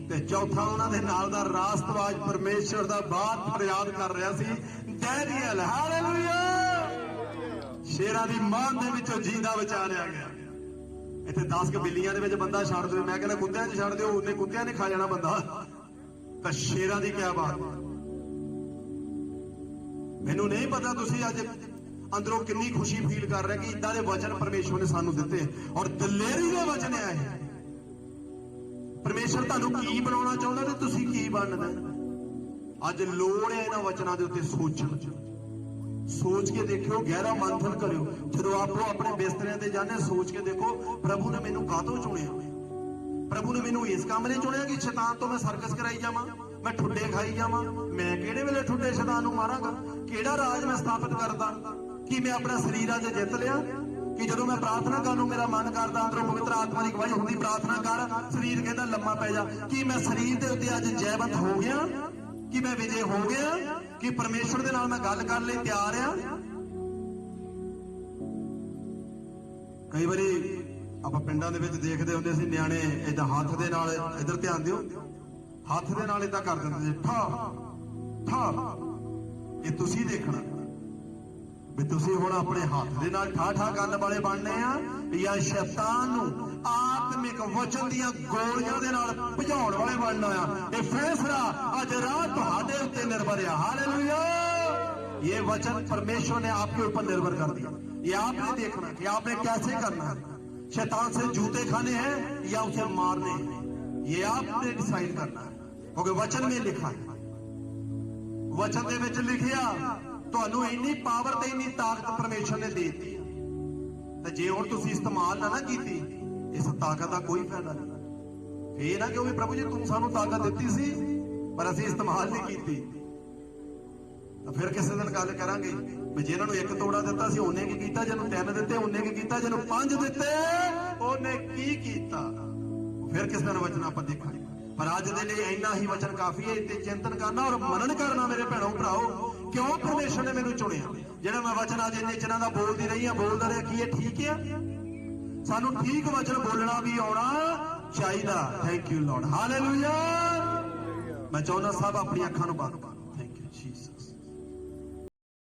ਤੇ ਚੌਥਾ ਉਹਨਾਂ ਦੇ ਨਾਲ ਦਾ ਰਾਸਤਵਾਜ ਪਰਮੇਸ਼ਰ ਦਾ ਬਾਤ ਫਰਿਆਦ ਕਰ ਰਿਹਾ ਸੀ, ਡੈਨੀਅਲ। ਹਾਲੇਲੂਇਆ। ਸ਼ੇਰਾਂ ਦੀ ਮਾਂ ਦੇ ਵਿੱਚੋਂ ਜਿੰਦਾ ਬਚਾ ਲਿਆ ਗਿਆ। ਇੱਥੇ 10 ਬਿੱਲੀਆਂ ਦੇ ਵਿੱਚ ਬੰਦਾ ਛੱਡ ਦਿਓ, ਮੈਂ ਕਹਿੰਦਾ ਕੁੱਤਿਆਂ 'ਚ ਛੱਡ ਦਿਓ, ਉਹਨੇ ਕੁੱਤਿਆਂ ਨੇ ਖਾ ਜਾਣਾ ਬੰਦਾ। ਤਾਂ ਸ਼ੇਰਾਂ ਦੀ ਕੀ ਬਾਤ। ਮੈਨੂੰ ਨਹੀਂ ਪਤਾ ਤੁਸੀਂ ਅੱਜ ਅੰਦਰੋਂ ਕਿੰਨੀ ਖੁਸ਼ੀ ਫੀਲ ਕਰ ਰਹੇ ਕਿ ਇਦਾਂ ਦੇ ਵਚਨ ਪਰਮੇਸ਼ਵਰ ਨੇ ਸਾਨੂੰ ਦਿੱਤੇ ਔਰ ਦਲੇਰੀ ਦੇ ਵਚਨ ਆ ਇਹ। ਪਰਮੇਸ਼ਵਰ ਤੁਹਾਨੂੰ ਕੀ ਬਣਾਉਣਾ ਚਾਹੁੰਦਾ ਤੇ ਤੁਸੀਂ ਕੀ ਬਣਨਾ। ਅੱਜ ਲੋੜ ਹੈ ਇਹਨਾਂ ਵਚਨਾਂ ਦੇ ਉੱਤੇ ਸੋਚਣ ਚ। ਸੋਚ ਕੇ ਦੇਖਿਓ, ਗਹਿਰਾ ਮੰਥਨ ਕਰਿਓ। ਜਦੋਂ ਆਪੋ ਆਪਣੇ ਬਿਸਤਰਿਆਂ ਤੇ ਜਾਂਦੇ ਸੋਚ ਕੇ ਦੇਖੋ ਪ੍ਰਭੂ ਨੇ ਮੈਨੂੰ ਕਾਹਤੋਂ ਚੁਣਿਆ। ਪ੍ਰਭੂ ਨੇ ਮੈਨੂੰ ਇਸ ਕੰਮ ਲਈ ਚੁਣਿਆ ਕਿ ਸ਼ੈਤਾਨ ਤੋਂ ਮੈਂ ਸਰਕਸ ਕਰਾਈ ਜਾਵਾਂ, ਮੈਂ ਠੁੱਡੇ ਖਾਈ ਜਾਵਾਂ। ਮੈਂ ਕਿਹੜੇ ਵੇਲੇ ਠੁੱਡੇ ਸ਼ੈਤਾਨ ਨੂੰ ਮਾਰਾਂਗਾ? ਕਿਹੜਾ ਰਾਜ ਮੈਂ ਸਥਾਪਿਤ ਕਰਦਾ? ਕਿ ਮੈਂ ਆਪਣਾ ਸਰੀਰ ਅੱਜ ਜਿੱਤ ਲਿਆ? ਕਿ ਜਦੋਂ ਮੈਂ ਪ੍ਰਾਰਥਨਾ ਕਰਨ ਨੂੰ ਮੇਰਾ ਮਨ ਕਰਦਾ ਅੰਦਰੋਂ ਪਵਿੱਤਰ ਆਤਮਾ ਦੀ ਗਵਾਹੀ ਹੁੰਦੀ ਪ੍ਰਾਰਥਨਾ ਕਰ, ਸਰੀਰ ਕਹਿੰਦਾ ਲੰਮਾ ਪੈ ਜਾ। ਕਿ ਮੈਂ ਸਰੀਰ ਦੇ ਉੱਤੇ ਅੱਜ ਜੈਵੰਤ ਹੋ ਗਿਆ? ਕਿ ਮੈਂ ਵਿਜੇ ਹੋ ਗਿਆ? ਕਿ ਪਰਮੇਸ਼ਵਰ ਦੇ ਨਾਲ ਮੈਂ ਗੱਲ ਕਰਨ ਲਈ ਤਿਆਰ ਆ? ਕਈ ਵਾਰੀ ਆਪਾਂ ਪਿੰਡਾਂ ਦੇ ਵਿੱਚ ਦੇਖਦੇ ਹੁੰਦੇ ਸੀ ਨਿਆਣੇ ਏਦਾਂ ਹੱਥ ਦੇ ਨਾਲ, ਇੱਧਰ ਧਿਆਨ ਦਿਓ, ਹੱਥ ਦੇ ਨਾਲ ਏਦਾਂ ਕਰ ਦਿੰਦੇ ਸੀ ਠਾ ਠਾ। ਇਹ ਤੁਸੀਂ ਦੇਖਣਾ ਵੀ ਤੁਸੀਂ ਹੁਣ ਆਪਣੇ ਹੱਥ ਦੇ ਨਾਲ ਠਾ ਠਾ ਕਰਨ ਵਾਲੇ ਬਣਨੇ ਆ ਜਾਂ ਸ਼ੈਤਾਨ ਨੂੰ ਆਤਮਿਕ ਵਚਨ ਦੀਆਂ ਗੋਲੀਆਂ ਦੇ ਨਾਲ ਭਜਾਉਣ ਵਾਲੇ ਬਣਨਾ ਆ। ਇਹ ਫੈਸਲਾ ਅੱਜ ਰਾਤ ਤੁਹਾਡੇ ਉੱਤੇ ਨਿਰਭਰ ਹੈ। हालेलुया। ये वचन परमेश्वर ने आपके ऊपर निर्भर कर दिया। ये आपने देखना कि आपने कैसे करना है। शैतान से जूते खाने हैं या उसे मारने हैं, ये आपने डिसाइड करना है। क्योंकि वचन में लिखा है, वचन ਦੇ ਵਿੱਚ ਲਿਖਿਆ ਤੁਹਾਨੂੰ ਇੰਨੀ ਪਾਵਰ ਤੇ ਇੰਨੀ ਤਾਕਤ ਪਰਮੇਸ਼ਰ ਨੇ ਦੇ ਦਿੱਤੀ ਤੇ ਜੇ ਹੁਣ ਤੁਸੀਂ ਇਸਤੇਮਾਲ ਨਾ ਕੀਤੀ ਇਸ ਤਾਕਤ ਦਾ ਕੋਈ ਫਾਇਦਾ ਨਹੀਂ। ਇਹ ਨਾ ਕਿ ਵੀ ਪ੍ਰਭੂ ਜੀ ਤੂੰ ਸਾਨੂੰ ਤਾਕਤ ਦਿੱਤੀ ਸੀ ਪਰ ਅਸੀਂ ਇਸਤੇਮਾਲ ਨਹੀਂ ਕੀਤੀ। ਤਾਂ ਫਿਰ ਕਿਸੇ ਦਿਨ ਗੱਲ ਕਰਾਂਗੇ ਵੀ ਜਿਹਨਾਂ ਨੂੰ ਇੱਕ ਤੋੜਾ ਦਿੱਤਾ ਸੀ ਉਹਨੇ ਕੀ ਕੀਤਾ, ਜਿਹਨੂੰ 3 ਦਿੱਤੇ ਉਹਨੇ ਕੀ ਕੀਤਾ, ਜਿਹਨੂੰ 5 ਦਿੱਤੇ ਉਹਨੇ ਕੀ ਕੀਤਾ। ਫਿਰ ਕਿਸੇ ਦਿਨ ਵਚਨ ਆਪਾਂ ਦੇਖਾਂਗੇ। ਪਰ ਅੱਜ ਦੇ ਲਈ ਇੰਨਾ ਹੀ ਵਚਨ ਕਾਫੀ ਹੈ। ਤੇ ਚਿੰਤਨ ਕਰਨਾ ਔਰ ਮਨਨ ਕਰਨਾ ਮੇਰੇ ਭੈਣੋ ਭਰਾਓ, ਕਿਉਂ ਪਰਮੇਸ਼ਰ ਨੇ ਮੈਨੂੰ ਚੁਣਿਆ। ਜਿਹੜਾ ਮੈਂ ਵਚਨ ਅੱਜ ਇੰਨੇ ਚਿਰਾਂ ਦਾ ਬੋਲਦੀ ਰਹੀ ਹਾਂ, ਬੋਲਦਾ ਰਿਹਾ, ਕੀ ਇਹ ਠੀਕ ਹੈ? ਸਾਨੂੰ ਠੀਕ ਵਚਨ ਬੋਲਣਾ ਵੀ ਆਉਣਾ ਚਾਹੀਦਾ। Thank you Lord. ਹਾਲੇਲੂਇਆ। ਮੈਂ ਚਾਹੁੰਦਾ ਸਭ ਆਪਣੀ ਅੱਖਾਂ ਨੂੰ ਬੰਦ ਕਰੋ। Thank you Jesus.